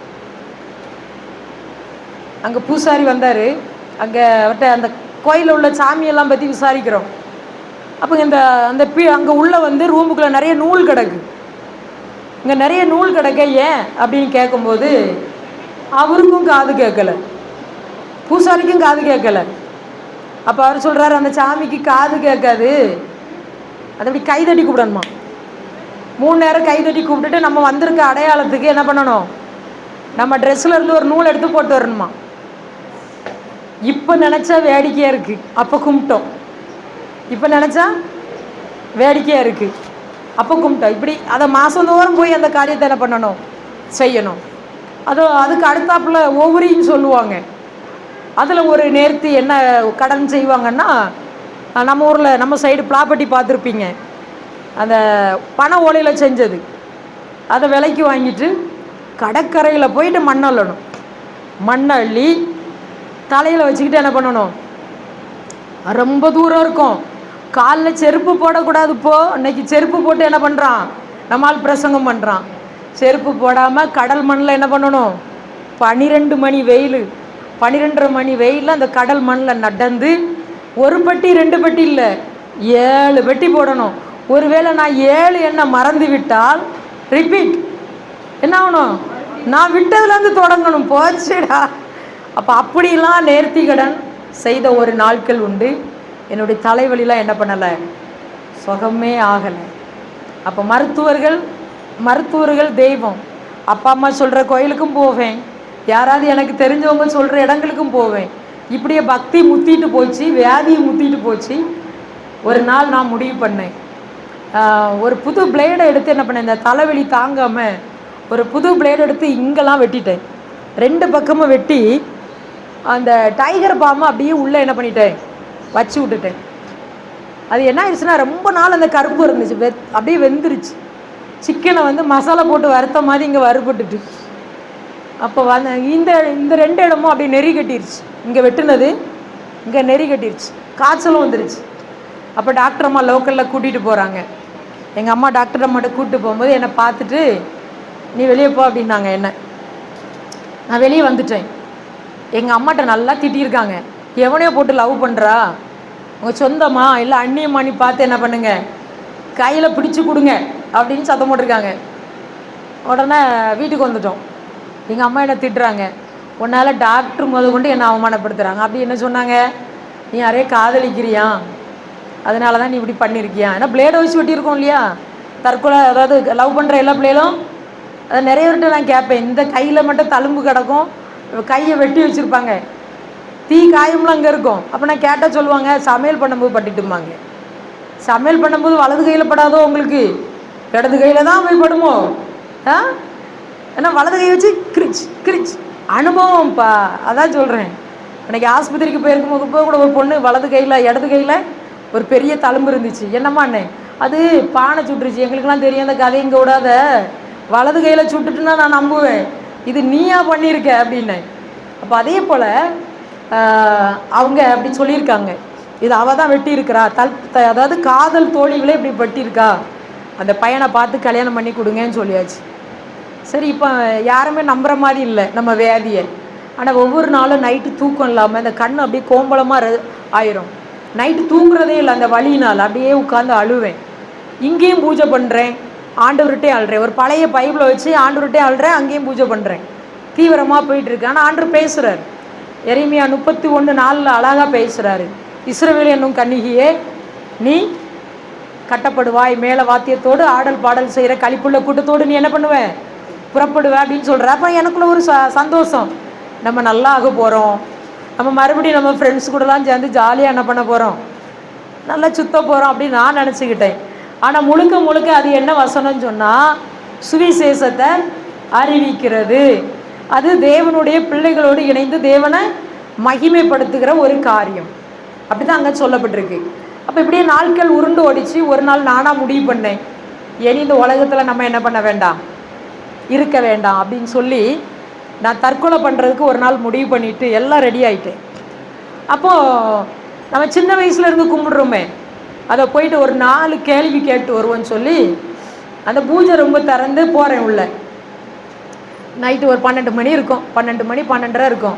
Speaker 1: அங்கே பூசாரி வந்தார், அங்கே அவர்கிட்ட அந்த கோயிலில் உள்ள சாமியெல்லாம் பற்றி விசாரிக்கிறோம். அப்போ இந்த அந்த அங்கே உள்ளே வந்து ரூமுக்குள்ளே நிறைய நூல் கிடக்கு, இங்கே நிறைய நூல் கிடக்க ஏன் அப்படின்னு கேட்கும்போது அவருக்கும் காது கேட்கலை, பூசாரிக்கும் காது கேட்கலை. அப்போ அவர் சொல்கிறாரு, அந்த சாமிக்கு காது கேட்காது, அதை அப்படி கைதட்டி கூப்பிடணுமா, 3 நேரம் கைதட்டி கூப்பிட்டுட்டு நம்ம வந்திருக்க அடையாளத்துக்கு என்ன பண்ணணும், நம்ம ட்ரெஸ்ஸில் இருந்து ஒரு நூல் எடுத்து போட்டு வரணுமா. இப்போ நினச்சா வேடிக்கையாக இருக்குது, அப்போ கும்பிட்டோம். இப்போ நினச்சா வேடிக்கையாக இருக்குது, அப்போ கும்பிட்டோம். இப்படி அதை மாதந்தோறும் போய் அந்த காரியத்தை என்ன பண்ணணும், செய்யணும். அதுக்கு அடுத்தாப்புல ஒவ்வொரின்னு சொல்லுவாங்க. அதில் ஒரு நேர்த்தி என்ன கடன் செய்வாங்கன்னா, நம்ம ஊரில் நம்ம சைடு ப்ராப்பர்ட்டி பார்த்துருப்பீங்க, அந்த பனை ஓலையில் செஞ்சது, அதை விலைக்கு வாங்கிட்டு கடற்கரையில் போயிட்டு மண்ணள்ளணும். மண்ணள்ளி தலையில் வச்சுக்கிட்டு என்ன பண்ணணும், ரொம்ப தூரம் இருக்கும், காலில் செருப்பு போடக்கூடாது. இப்போது இன்னைக்கு செருப்பு போட்டு என்ன பண்ணுறான், நம்மால் பிரசங்கம் பண்ணுறான். செருப்பு போடாமல் கடல் மண்ணில் என்ன பண்ணணும், 12 மணி வெயில், 12:30 மணி வெயிலில் அந்த கடல் மண்ணில் நடந்து 1 பெட்டி 2 பெட்டி இல்லை 7 பெட்டி போடணும். ஒருவேளை நான் 7 என்ன மறந்து விட்டால் ரிப்பீட் என்ன ஆகணும், நான் விட்டதுலேருந்து தொடங்கணும், போச்சுடா. அப்போ அப்படிலாம் நேர்த்தி கடன் செய்த ஒரு நாட்கள் உண்டு. என்னுடைய தலைவலிலாம் என்ன பண்ணலை, சுகமே ஆகலை. அப்போ மருத்துவர்கள் தெய்வம். அப்பா அம்மா சொல்கிற கோயிலுக்கும் போவேன், யாராவது எனக்கு தெரிஞ்சவங்க சொல்கிற இடங்களுக்கும் போவேன். இப்படியே பக்தி முத்திட்டு போச்சு, வியாதியை முத்திட்டு போச்சு. ஒரு நாள் நான் முடிவு பண்ணேன், ஒரு புது பிளேடை எடுத்து என்ன பண்ணேன், இந்த தலைவலி தாங்காமல் ஒரு புது பிளேடு எடுத்து இங்கெல்லாம் வெட்டிட்டேன், 2 பக்கமும் வெட்டி அந்த டைகர் பாம்பை அப்படியே உள்ளே என்ன பண்ணிட்டேன், வச்சு விட்டுட்டேன். அது என்ன ஆயிடுச்சுன்னா, ரொம்ப நாள் அந்த கருப்பு இருந்துச்சு, அப்படியே வெந்துருச்சு. சிக்கனை வந்து மசாலா போட்டு வறுத்த மாதிரி இங்கே வறுபட்டுட்டு, அப்போ இந்த 2 இடமும் அப்படியே நெறி கட்டிருச்சு. இங்கே வெட்டுனது இங்கே நெறி கட்டிருச்சு, காய்ச்சலும் வந்துருச்சு. அப்போ டாக்டர் அம்மா லோக்கலில் கூட்டிகிட்டு போகிறாங்க. எங்கள் அம்மா டாக்டர் அம்மாட்ட கூப்பிட்டு போகும்போது என்னை பார்த்துட்டு, நீ வெளியே போ அப்படின்னாங்க. நான் வெளியே வந்துட்டேன். எங்கள் அம்மாட்ட நல்லா திட்டியிருக்காங்க, எவனையோ போட்டு லவ் பண்ணுறா, உங்கள் சொந்தமா இல்லை அந்நியமானி பார்த்து என்ன பண்ணுங்க, கையில் பிடிச்சி கொடுங்க அப்படின்னு சத்தம் போட்டிருக்காங்க. உடனே வீட்டுக்கு வந்துட்டோம். எங்கள் அம்மா என்ன திட்டுறாங்க, உன்னால் டாக்டர் கொண்டு என்னை அவமானப்படுத்துகிறாங்க. அப்படி என்ன சொன்னாங்க, நீ யாரையே காதலிக்கிறியா, அதனால தான் நீ இப்படி பண்ணியிருக்கியா. ஏன்னா பிளேடை வச்சு வெட்டியிருக்கோம் இல்லையா, தற்கொலை, அதாவது லவ் பண்ணுற எல்லா பிள்ளைகளும் அதை நிறைய பேர்கிட்ட நான் கேட்பேன், இந்த கையில் மட்டும் தழும்பு கிடக்கும், கையை வெட்டி வச்சுருப்பாங்க, தீ காயம்லாம் அங்கே இருக்கும். அப்போ நான் கேட்டால் சொல்லுவாங்க, சமையல் பண்ணும்போது பட்டுட்டுமாங்க. சமையல் பண்ணும்போது வலது கையில் படாதோ உங்களுக்கு, இடது கையில் தான் போய் படுமோ. ஏன்னா வலது கை வச்சு கிரிச் அனுபவம்ப்பா, அதான் சொல்கிறேன். அன்றைக்கி ஆஸ்பத்திரிக்கு போயிருக்கும் போது கூட ஒரு பொண்ணு வலது கையில் இடது கையில் ஒரு பெரிய தழும்பு இருந்துச்சு. என்னம்மாண்ணே, அது பானை சுட்டுருச்சு, எங்களுக்கெல்லாம் தெரியும் அந்த கதை, இங்கே விடாத, வலது கையில் சுட்டுட்டுன்னா நான் நம்புவேன், இது நீயா பண்ணியிருக்க அப்படின்னு. அப்போ அதே போல் அவங்க அப்படி சொல்லியிருக்காங்க, இது அவள் தான் வெட்டியிருக்கிறா, அதாவது காதல் தோழிகளே இப்படி வெட்டியிருக்கா, அந்த பையனை பார்த்து கல்யாணம் பண்ணி கொடுங்கன்னு சொல்லியாச்சு. சரி, இப்போ யாருமே நம்புகிற மாதிரி இல்லை நம்ம வியாதியை. ஆனால் ஒவ்வொரு நாளும் நைட்டு தூக்கம் இல்லாமல் இந்த கண் அப்படியே கோம்பலமாக ஆயிரும். நைட்டு தூங்குறதே இல்லை அந்த வலியினால், அப்படியே உட்காந்து அழுவேன். இங்கேயும் பூஜை பண்ணுறேன், ஆண்டவர்கிட்டே அழுறேன். ஒரு பழைய பைபிளை வச்சு ஆண்டவர்கிட்டே அழுறேன், அங்கேயும் பூஜை பண்ணுறேன், தீவிரமாக போயிட்டுருக்கு. ஆனால் ஆண்டவர் பேசுகிறார், எரேமியா 31:4 அழகாக பேசுகிறாரு. இஸ்ரவேல் என்னும் கன்னிகையே, நீ கட்டப்படுவாய், மேலே வாத்தியத்தோடு ஆடல் பாடல் செய்கிற களிப்புள்ள கூட்டத்தோடு நீ என்ன பண்ணுவேன், புறப்படுவேன் அப்படின்னு சொல்கிறேன். அப்போ எனக்குள்ள ஒரு சந்தோஷம், நம்ம நல்லா ஆக போகிறோம், நம்ம மறுபடியும் நம்ம ஃப்ரெண்ட்ஸ் கூடலாம் சேர்ந்து ஜாலியாக என்ன பண்ண போகிறோம், நல்லா சுத்த போகிறோம் அப்படின்னு நான் நினச்சிக்கிட்டேன். ஆனால் முழுக்க முழுக்க அது என்ன வசனம்னு சொன்னால், சுவிசேஷத்தை அறிவிக்கிறது, அது தேவனுடைய பிள்ளைகளோடு இணைந்து தேவனை மகிமைப்படுத்துகிற ஒரு காரியம், அப்படி தான் அங்கே சொல்லப்பட்டிருக்கு. அப்போ இப்படியே நாட்கள் உருண்டு ஓடிச்சு. ஒரு நாள் நானாக முடிவு பண்ணேன், இனி இந்த உலகத்தில் நம்ம என்ன பண்ண வேண்டாம், இருக்க வேண்டாம் அப்படின்னு சொல்லி நான் தற்கொலை பண்ணுறதுக்கு ஒரு நாள் முடிவு பண்ணிவிட்டு எல்லாம் ரெடி ஆகிட்டேன். அப்போது நம்ம சின்ன வயசுலேருந்து கும்பிட்றோமே, அதை போயிட்டு ஒரு 4 கேள்வி கேட்டு வருவோன்னு சொல்லி அந்த பூஜை ரொம்ப திறந்து போகிறேன் உள்ள. நைட்டு ஒரு 12 மணி இருக்கும், 12 மணி 12:30 இருக்கும்.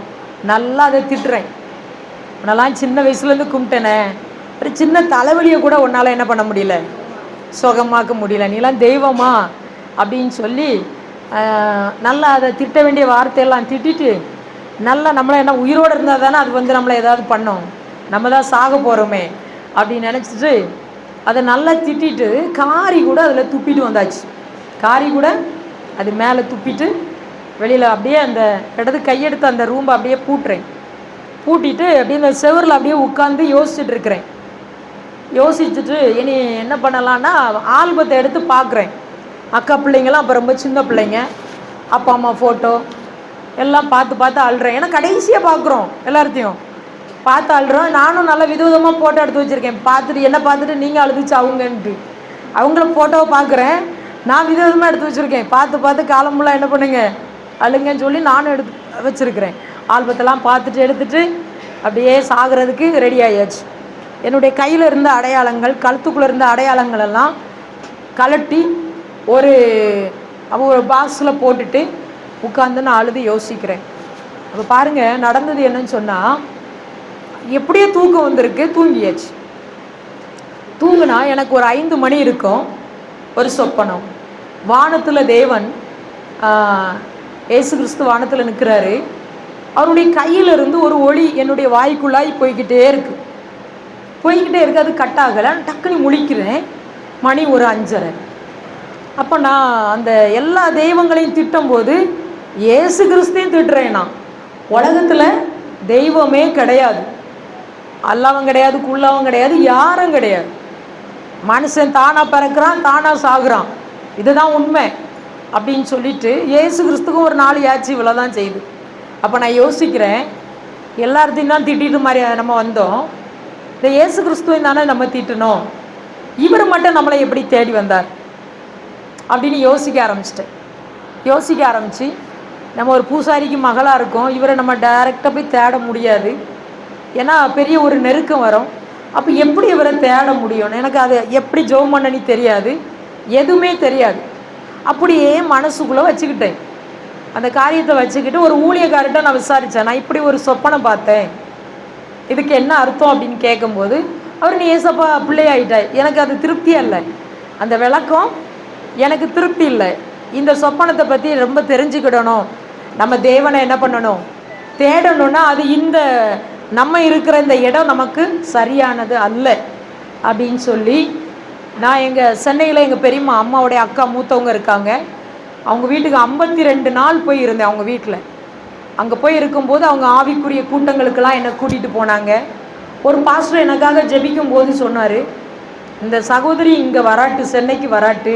Speaker 1: நல்லா அதை திட்டுறேன், உன்னெல்லாம் சின்ன வயசுலேருந்து கும்பிட்டேனே, ஒரு சின்ன தலைவலியை கூட உன்னால் என்ன பண்ண முடியல, சுகமாக்க முடியல, நீலாம் தெய்வமா அப்படின்னு சொல்லி நல்லா அதை திட்ட வேண்டிய வார்த்தையெல்லாம் திட்டிட்டு, நல்லா நம்மளை என்ன உயிரோடு இருந்தால் தானே அது வந்து நம்மளை ஏதாவது பண்ணோம், நம்ம தான் சாக போகிறோமே அப்படின்னு நினச்சிட்டு அதை நல்லா திட்டிட்டு காரி கூட அதில் துப்பிட்டு வந்தாச்சு. காரி கூட அது மேலே துப்பிட்டு வெளியில் அப்படியே அந்த இடத்து கையெடுத்து அந்த ரூம்பை அப்படியே பூட்டுறேன். பூட்டிட்டு அப்படியே இந்த செவரில் அப்படியே உட்காந்து யோசிச்சுட்டு இருக்கிறேன். யோசிச்சுட்டு இனி என்ன பண்ணலான்னா ஆல்பத்தை எடுத்து பார்க்குறேன். அக்கா பிள்ளைங்களாம் அப்போ ரொம்ப சின்ன பிள்ளைங்க, அப்பா அம்மா ஃபோட்டோ எல்லாம் பார்த்து அழுறேன். ஏன்னா கடைசியாக பார்க்குறோம், எல்லாத்தையும் பார்த்து அழுறோம். நானும் நல்லா விதவிதமாக ஃபோட்டோ எடுத்து வச்சுருக்கேன். பார்த்துட்டு என்ன பார்த்துட்டு நீங்கள் அழுதுச்சு அவங்கன்ட்டு அவங்கள ஃபோட்டோவை பார்க்குறேன். நான் விதவிதமாக எடுத்து வச்சுருக்கேன். பார்த்து காலம்புலாம் என்ன பண்ணுங்க அழுங்கன்னு சொல்லி நானும் எடுத்து வச்சுருக்கிறேன். ஆல்பத்தெல்லாம் பார்த்துட்டு எடுத்துட்டு அப்படியே சாகிறதுக்கு ரெடி ஆகியாச்சு. என்னுடைய கையில் இருந்த அடையாளங்கள், கழுத்துக்குள்ளே இருந்த அடையாளங்கள் எல்லாம் கலட்டி ஒரு பாக்ஸில் போட்டுட்டு உட்காந்து நான் அழுது யோசிக்கிறேன். அப்போ பாருங்கள் நடந்தது என்னன்னு சொன்னால், எப்படியே தூக்கம் வந்திருக்கு, தூங்கியாச்சு. தூங்குனா எனக்கு ஒரு 5 மணி இருக்கும். ஒரு சொப்பனம், வானத்தில் தேவன் இயேசு கிறிஸ்து வானத்தில் நிற்கிறாரு. அவருடைய கையிலிருந்து ஒரு ஒளி என்னுடைய வாய்க்குள்ளாய் போய்கிட்டே இருக்கு. அது கட்டாகலை. டக்குன்னு முழிக்கிறேன். மணி ஒரு 5:30. அப்போ நான் அந்த எல்லா தெய்வங்களையும் திட்டும்போது இயேசு கிறிஸ்தையும் திட்டுறேன். நான் உலகத்தில் தெய்வமே கிடையாது, அல்லவன் கிடையாது, குள்ளவன் கிடையாது, யாரும் கிடையாது. மனுஷன் தானாக பிறக்கிறான், தானாக சாகுறான், இதுதான் உண்மை அப்படின்னு சொல்லிட்டு இயேசு கிறிஸ்துக்கும் ஒரு 4 யாச்சு இவ்வளோ தான் செய்யுது. அப்போ நான் யோசிக்கிறேன், எல்லாத்தையும் தான் திட்டிட்டு மாதிரி நம்ம வந்தோம், இந்த இயேசு கிறிஸ்துவை தானே நம்ம திட்டணும், இவர் மட்டும் நம்மளை எப்படி தேடி வந்தார் அப்படின்னு யோசிக்க ஆரம்பிச்சு நம்ம ஒரு பூசாரிக்கு மகளாக இருக்கோம், இவரை நம்ம டைரெக்டாக போய் தேட முடியாது, ஏன்னா பெரிய ஒரு நெருக்கம் வரும். அப்போ எப்படி இவரை தேட முடியும், எனக்கு அது எப்படி ஜெபம் பண்ணனி தெரியாது, எதுவுமே தெரியாது. அப்படியே மனசுக்குள்ளே வச்சுக்கிட்டேன். அந்த காரியத்தை வச்சுக்கிட்டு ஒரு ஊழியக்கார்ட்ட நான் விசாரித்தேன், நான் இப்படி ஒரு சொப்பனை பார்த்தேன், இதுக்கு என்ன அர்த்தம் அப்படின்னு கேட்கும்போது அவர், நீ ஏசப்பா பிள்ளையாயிட்டாய், எனக்கு அது திருப்தியாக இல்லை, அந்த விளக்கம் எனக்கு திருப்தி இல்லை, இந்த சொப்பனத்தை பற்றி ரொம்ப தெரிஞ்சுக்கிடணும், நம்ம தேவனை என்ன பண்ணணும், தேடணும்னா அது இந்த நம்ம இருக்கிற இந்த இடம் நமக்கு சரியானது அல்ல அப்படின்னு சொல்லி, நான் சென்னையில் எங்கள் பெரியம்மா அம்மாவுடைய அக்கா மூத்தவங்க இருக்காங்க, அவங்க வீட்டுக்கு 52 நாள் போய் இருந்தேன். அவங்க வீட்டில் அங்கே போய் இருக்கும்போது அவங்க ஆவிக்குரிய கூட்டங்களுக்கெல்லாம் என்னை கூட்டிகிட்டு போனாங்க. ஒரு பாஸ்டர் எனக்காக ஜெபிக்கும் போது சொன்னார், இந்த சகோதரி இங்கே வராட்டு, சென்னைக்கு வராட்டு,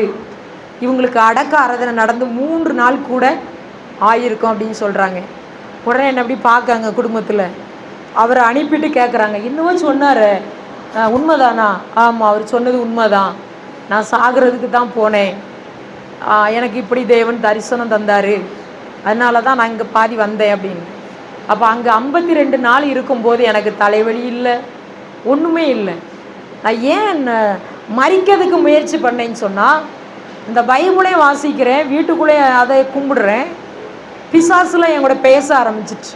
Speaker 1: இவங்களுக்கு அடக்க ஆராதனை நடந்து 3 நாள் கூட ஆயிருக்கும் அப்படின்னு சொல்கிறாங்க. உடனே என்னை அப்படி பார்க்காங்க குடும்பத்தில், அவரை அனுப்பிட்டு கேட்குறாங்க, இன்னமும் சொன்னார் உண்மைதானா? ஆமாம், அவர் சொன்னது உண்மைதான், நான் சாகிறதுக்கு தான் போனேன், எனக்கு இப்படி தேவன் தரிசனம் தந்தார், அதனால தான் நான் இங்கே பாதி வந்தேன் அப்படின்னு. அப்போ அங்கே 52 நாள் இருக்கும்போது எனக்கு தலைவலி இல்லை, ஒன்றுமே இல்லை. நான் ஏன் மறிக்கிறதுக்கு முயற்சி பண்ணேன்னு சொன்னால், இந்த பைபிளே வாசிக்கிறேன், வீட்டுக்குள்ளே அதை கும்பிடுறேன், பிசாசுலாம் என் கூட பேச ஆரம்பிச்சிச்சு.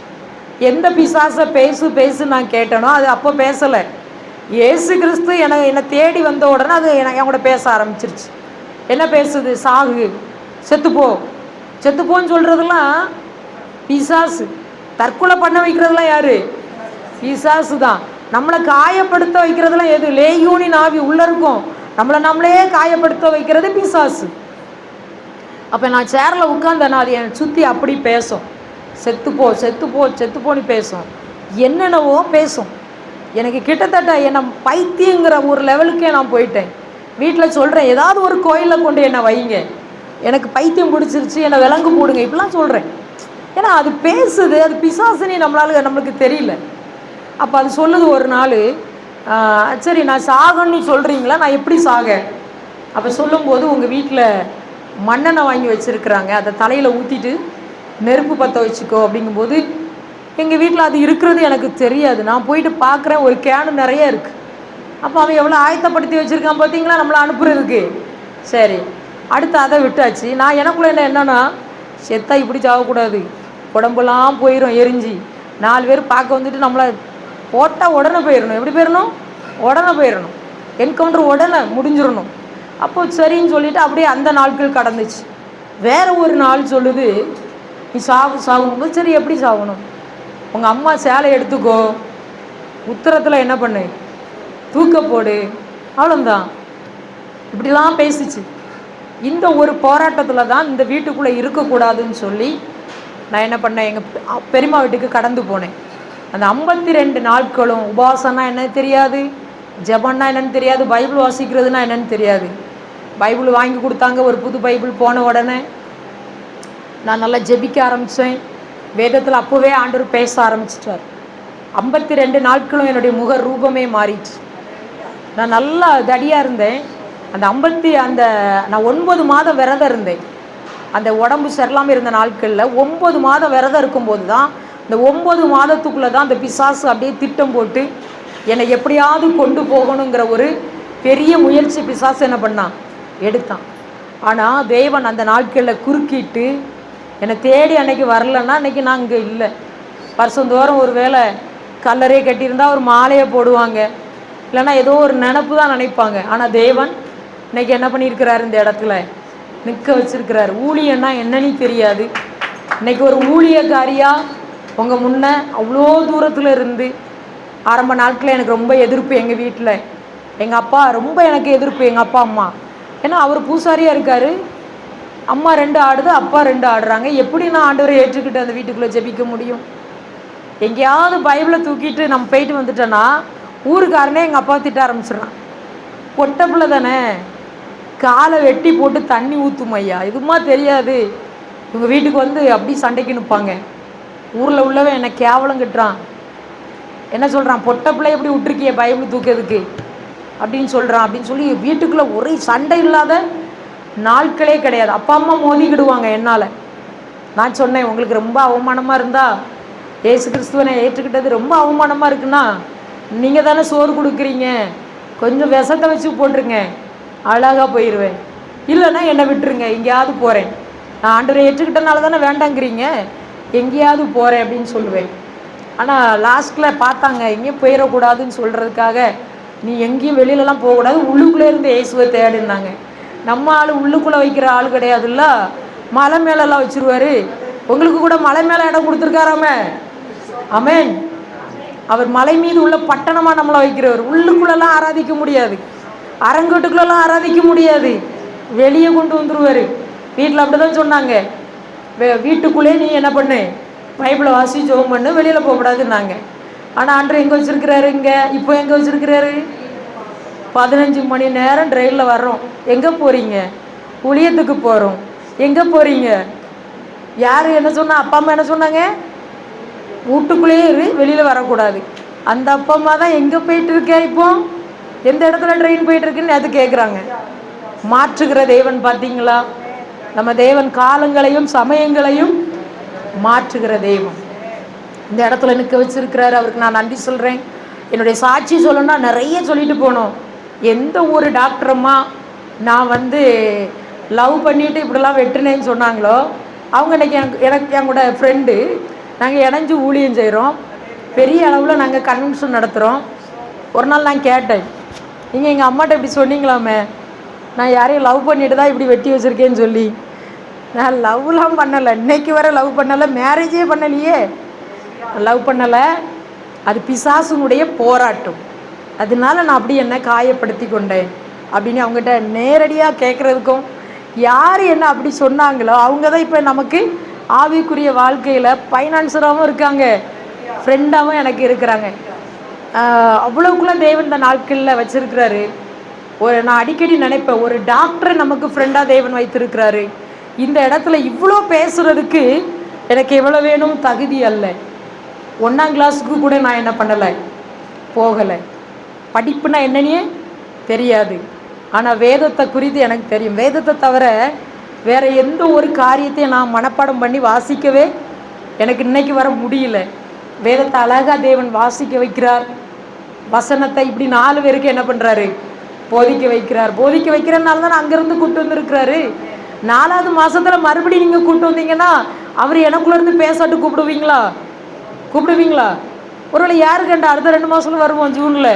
Speaker 1: எந்த பிசாசை பேசு நான் கேட்டேனோ அது அப்போ பேசலை, இயேசு கிறிஸ்து என்னை தேடி வந்த உடனே அது என் கூட பேச ஆரம்பிச்சிருச்சு. என்ன பேசுது? சாகு, செத்துப்போன்னு சொல்கிறதெல்லாம் பிசாசு. தற்கொலை பண்ண வைக்கிறதுலாம் யார்? பிசாசு தான். நம்மளை காயப்படுத்த வைக்கிறதுலாம் எது? லேயூனின் ஆவி உள்ளே இருக்கும், நம்மளே காயப்படுத்த வைக்கிறது பிசாசு. அப்போ நான் சேரில் உட்காந்தேன்னா அது என்னை சுற்றி அப்படி பேசும். செத்துப்போ செத்துப்போ செத்துப்போன்னு பேசும், என்னென்னவோ பேசும். எனக்கு கிட்டத்தட்ட என்னை பைத்தியங்கிற ஒரு லெவலுக்கே நான் போயிட்டேன். வீட்டில் சொல்கிறேன், ஏதாவது ஒரு கோயிலில் கொண்டு என்னை வைங்க, எனக்கு பைத்தியம் பிடிச்சிருச்சு, என்னை விலங்கு போடுங்க, இப்படிலாம் சொல்கிறேன். ஏன்னா அது பேசுது, அது பிசாசுன்னு நம்மளுக்கு தெரியல. அப்போ அது சொல்லுது ஒரு நாள், சரி நான் சாகன்னு சொல்கிறீங்களா, நான் எப்படி சாக? அப்போ சொல்லும்போது உங்கள் வீட்டில் மண்ணெண்ணெய் வாங்கி வச்சுருக்குறாங்க, அதை தலையில் ஊற்றிட்டு நெருப்பு பற்ற வச்சுக்கோ அப்படிங்கும்போது, எங்கள் வீட்டில் அது இருக்கிறது எனக்கு தெரியாது. நான் போயிட்டு பார்க்குறேன், ஒரு கேனு நிறைய இருக்குது. அப்போ அவன் எவ்வளோ ஆயத்தப்படுத்தி வச்சுருக்கான் பார்த்தீங்களா நம்மளை அனுப்புறதுக்கு. சரி, அடுத்து அதை விட்டாச்சு. நான் எனக்குள்ள என்னென்னா, செத்தா இப்படி சாகக்கூடாது, உடம்புலாம் போயிடும் எரிஞ்சு, 4 பேர் பார்க்க வந்துட்டு நம்மளை போட்டால் உடனே போயிடணும். எப்படி போயிடணும்? உடனே போயிடணும், என்கவுண்டர் உடனே முடிஞ்சிடணும். அப்போது சரின்னு சொல்லிவிட்டு அப்படியே அந்த நாட்கள் கடந்துச்சு. வேறு ஒரு நாள் சொல்லுது, நீ சாகும்போது சரி எப்படி சாகணும், உங்கள் அம்மா சேலை எடுத்துக்கோ, உத்தரத்தில் என்ன பண்ணு, தூக்க போடு, அவ்வளோந்தான். இப்படிலாம் பேசிச்சு. இந்த ஒரு போராட்டத்தில் தான் இந்த வீட்டுக்குள்ளே இருக்கக்கூடாதுன்னு சொல்லி நான் என்ன பண்ணேன், எங்கள் பெரியம்மா வீட்டுக்கு கடந்து போனேன். அந்த 52 நாட்களும் உபாசனா என்னன்னு தெரியாது, ஜெபன்னா என்னன்னு தெரியாது, பைபிள் வாசிக்கிறதுனா என்னன்னு தெரியாது. பைபிள் வாங்கி கொடுத்தாங்க, ஒரு புது பைபிள். போன உடனே நான் நல்லா ஜெபிக்க ஆரம்பித்தேன். வேதத்தில் அப்போவே ஆண்டவர் பேச ஆரம்பிச்சிட்டார். 52 நாட்களும் என்னுடைய முக ரூபமே மாறிச்சு. நான் நல்லா தடியாக இருந்தேன். நான் 9 மாதம் விரதம் இருந்தேன். அந்த உடம்பு சரியில்லாமல் இருந்த நாட்களில் 9 மாதம் விரதம் இருக்கும்போது தான், இந்த 9 மாதத்துக்குள்ளே தான் அந்த பிசாசு அப்படியே திட்டம் போட்டு என்னை எப்படியாவது கொண்டு போகணுங்கிற ஒரு பெரிய முயற்சி பிசாசு என்ன பண்ணான், எடுத்தான். ஆனால் தேவன் அந்த நாட்களில் குறுக்கிட்டு என்னை தேடி அன்னைக்கு வரலன்னா அன்றைக்கி நான் இங்கே இல்லை. வருஷந்தோறும் ஒரு வேளை கல்லறையை கட்டியிருந்தால் ஒரு மாலையை போடுவாங்க, இல்லைன்னா ஏதோ ஒரு நினப்பு தான் நினைப்பாங்க. ஆனால் தேவன் இன்றைக்கி என்ன பண்ணியிருக்கிறாரு, இந்த இடத்துல நிற்க வச்சிருக்கிறார். ஊழியன்னா என்னன்னு தெரியாது. இன்றைக்கி ஒரு ஊழியக்காரியாக உங்கள் முன்னே அவ்வளோ தூரத்தில் இருந்து, ஆரம்ப நாட்களில் எனக்கு ரொம்ப எதிர்ப்பு எங்கள் வீட்டில். எங்கள் அப்பா ரொம்ப எனக்கு எதிர்ப்பு, எங்கள் அப்பா அம்மா. ஏன்னா அவர் பூசாரியாக இருக்கார், அம்மா 2 ஆடுது, அப்பா 2 ஆடுறாங்க. எப்படி நான் ஆண்டவரை ஏற்றுக்கிட்டு அந்த வீட்டுக்குள்ளே ஜெபிக்க முடியும்? எங்கேயாவது பைபிளை தூக்கிட்டு நம்ம போயிட்டு வந்துட்டோன்னா ஊருக்காரனே எங்கள் அப்பா திட்ட ஆரம்பிச்சிடறான். பொட்டை பிள்ளை தானே, காலை வெட்டி போட்டு தண்ணி ஊற்றும் ஐயா, இதுமா தெரியாது. இவங்க வீட்டுக்கு வந்து அப்படி சண்டைக்கு நிற்பாங்க. ஊரில் உள்ளவன் என்னை கேவலம் கட்டுறான், என்ன சொல்கிறான், பொட்டை பிள்ளை எப்படி விட்டுருக்கிய பைபிள் தூக்கிறதுக்கு அப்படின்னு சொல்கிறான். அப்படின்னு சொல்லி வீட்டுக்குள்ளே ஒரே சண்டை இல்லாத நாட்களே கிடையாது. அப்பா அம்மா மோதிக்கிடுவாங்க என்னால். நான் சொன்னேன், உங்களுக்கு ரொம்ப அவமானமாக இருந்தால், ஏசு கிறிஸ்துவனை ஏற்றுக்கிட்டது ரொம்ப அவமானமாக இருக்குன்னா, நீங்கள் தானே சோறு கொடுக்குறீங்க, கொஞ்சம் விஷத்தை வச்சு போட்டுருங்க, அழகாக போயிடுவேன். இல்லைன்னா என்னை விட்டுருங்க, எங்கேயாவது போகிறேன், நான் ஆண்டவரை ஏற்றுக்கிட்டனால தானே வேண்டாங்கிறீங்க, எங்கேயாவது போகிறேன் அப்படின்னு சொல்லுவேன். ஆனால் லாஸ்ட்டில் பார்த்தாங்க, எங்கேயும் போயிடக்கூடாதுன்னு சொல்கிறதுக்காக, நீ எங்கேயும் வெளியிலலாம் போகக்கூடாது, உள்ளுக்குள்ளே இருந்து இயேசுவை தேடினாங்க. நம்ம ஆள் உள்ளுக்குள்ளே வைக்கிற ஆள் கிடையாதுல்ல, மலை மேலெல்லாம் வச்சுருவார். உங்களுக்கு கூட மலை மேலே இடம் கொடுத்துருக்காராமே, ஆமென். அவர் மலை மீது உள்ள பட்டணமாக நம்மளை வைக்கிறவர். உள்ளுக்குள்ளெல்லாம் ஆராதிக்க முடியாது, அரங்கட்டுக்குள்ளெல்லாம் ஆராதிக்க முடியாது, வெளியே கொண்டு வந்துடுவார். வீட்டில் அப்படி தான் சொன்னாங்க, வீட்டுக்குள்ளே நீ என்ன பண்ணு, பைபிளை வாசி ஜெபம் பண்ணு, வெளியில் போகக்கூடாதுன்னாங்க. ஆனால் ஆண்டவர் எங்கே வச்சுருக்கிறாரு, இங்கே இப்போ எங்கே வச்சுருக்கிறாரு, 15 மணி நேரம் ட்ரெயினில் வர்றோம். எங்கே போகிறீங்க? ஊழியத்துக்கு போகிறோம். எங்கே போகிறீங்க? யார் என்ன சொன்னால், அப்பா அம்மா என்ன சொன்னாங்க, வீட்டுக்குள்ளேயே இரு, வெளியில் வரக்கூடாது. அந்த அப்பா அம்மா தான் எங்கே போயிட்டுருக்கேன், இப்போ எந்த இடத்துல ட்ரெயின் போயிட்டுருக்குன்னு அது கேட்குறாங்க. மாற்றுகிற தேவன் பார்த்தீங்களா? நம்ம தேவன் காலங்களையும் சமயங்களையும் மாற்றுகிற தெய்வம். இந்த இடத்துல நிற்க வச்சிருக்கிறாரு, அவருக்கு நான் நன்றி சொல்கிறேன். என்னுடைய சாட்சி சொல்லணும்னா நிறைய சொல்லிட்டு போனோம். எந்த ஒரு டாக்டரம்மா நான் லவ் பண்ணிவிட்டு இப்படிலாம் வெட்டினேன்னு சொன்னாங்களோ, அவங்க இன்றைக்கி எனக்கு என் கூட ஃப்ரெண்டு, நாங்கள் இணைஞ்சு ஊழியம் செய்கிறோம், பெரிய அளவில் நாங்கள் கன்வென்ஷன் நடத்துகிறோம். ஒரு நாள் நான் கேட்டேன், நீங்கள் எங்கள் அம்மாட்ட இப்படி சொன்னீங்களாமே, நான் யாரையும் லவ் பண்ணிட்டு தான் இப்படி வெட்டி வச்சுருக்கேன்னு சொல்லி. நான் லவ்லாம் பண்ணலை, இன்றைக்கி வர லவ் பண்ணலை, மேரேஜே பண்ணலையே, லவ் பண்ணலை. அது பிசாசுனுடைய போராட்டம். அதனால நான் அப்படி என்ன காயப்படுத்தி கொண்டேன் அப்படின்னு அவங்ககிட்ட நேரடியாக கேட்குறதுக்கும் யார் என்ன அப்படி சொன்னாங்களோ அவங்க தான் இப்போ நமக்கு ஆவிக்குரிய வாழ்க்கையில் ஃபைனான்சராகவும் இருக்காங்க, ஃப்ரெண்டாகவும் எனக்கு இருக்கிறாங்க. அவ்வளோக்குள்ளே தேவன் இந்த நாட்களில் வச்சுருக்கிறாரு. நான் அடிக்கடி நினைப்பேன், ஒரு டாக்டரை நமக்கு ஃப்ரெண்டாக தேவன் வைத்திருக்கிறாரு. இந்த இடத்துல இவ்வளோ பேசுகிறதுக்கு எனக்கு எவ்வளோ வேணும் தகுதி அல்ல. 1ஆம் கிளாஸுக்கு கூட நான் என்ன பண்ணலை, போகலை. படிப்புனா என்னன்னே தெரியாது. ஆனால் வேதத்தை குறித்து எனக்கு தெரியும். வேதத்தை தவிர வேறு எந்த ஒரு காரியத்தையும் நான் மனப்பாடம் பண்ணி வாசிக்கவே எனக்கு இன்னைக்கு வர முடியல. வேதத்தை அழகாக தேவன் வாசிக்க வைக்கிறார். வசனத்தை இப்படி 4 பேருக்கு என்ன பண்ணுறாரு, போதிக்க வைக்கிறார். போதிக்க வைக்கிறனால தான் அங்கேருந்து கூப்பிட்டு வந்துருக்கிறாரு. 4வது மாதத்தில் மறுபடியும் நீங்கள் கூப்பிட்டு வந்தீங்கன்னா அவர் எனக்குள்ளேருந்து பேசாட்டு கூப்பிடுவீங்களா? ஒருவேளை யாரு கண்டா அடுத்த 2 மாதத்தில் வருவோம், ஜூனில்.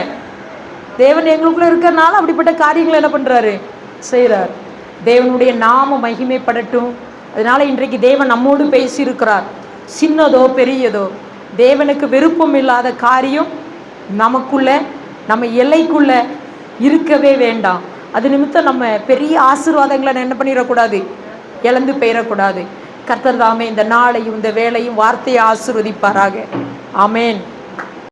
Speaker 1: தேவன் எங்களுக்குள்ளே இருக்கிறனால அப்படிப்பட்ட காரியங்களை என்ன பண்ணுறாரு, செய்கிறார். தேவனுடைய நாம மகிமைப்படட்டும். அதனால் இன்றைக்கு தேவன் நம்மோடு பேசியிருக்கிறார். சின்னதோ பெரியதோ தேவனுக்கு விருப்பம் இல்லாத காரியம் நமக்குள்ள, நம்ம எல்லைக்குள்ளே இருக்கவே வேண்டாம். அது நிமித்தம் நம்ம பெரிய ஆசீர்வாதங்களை என்ன பண்ணிடக்கூடாது, இழந்து போயிடக்கூடாது. கர்த்தர் தாமே இந்த நாளையும் இந்த வேளையும் வார்த்தையை ஆசீர்வதிப்பாராக. ஆமேன்.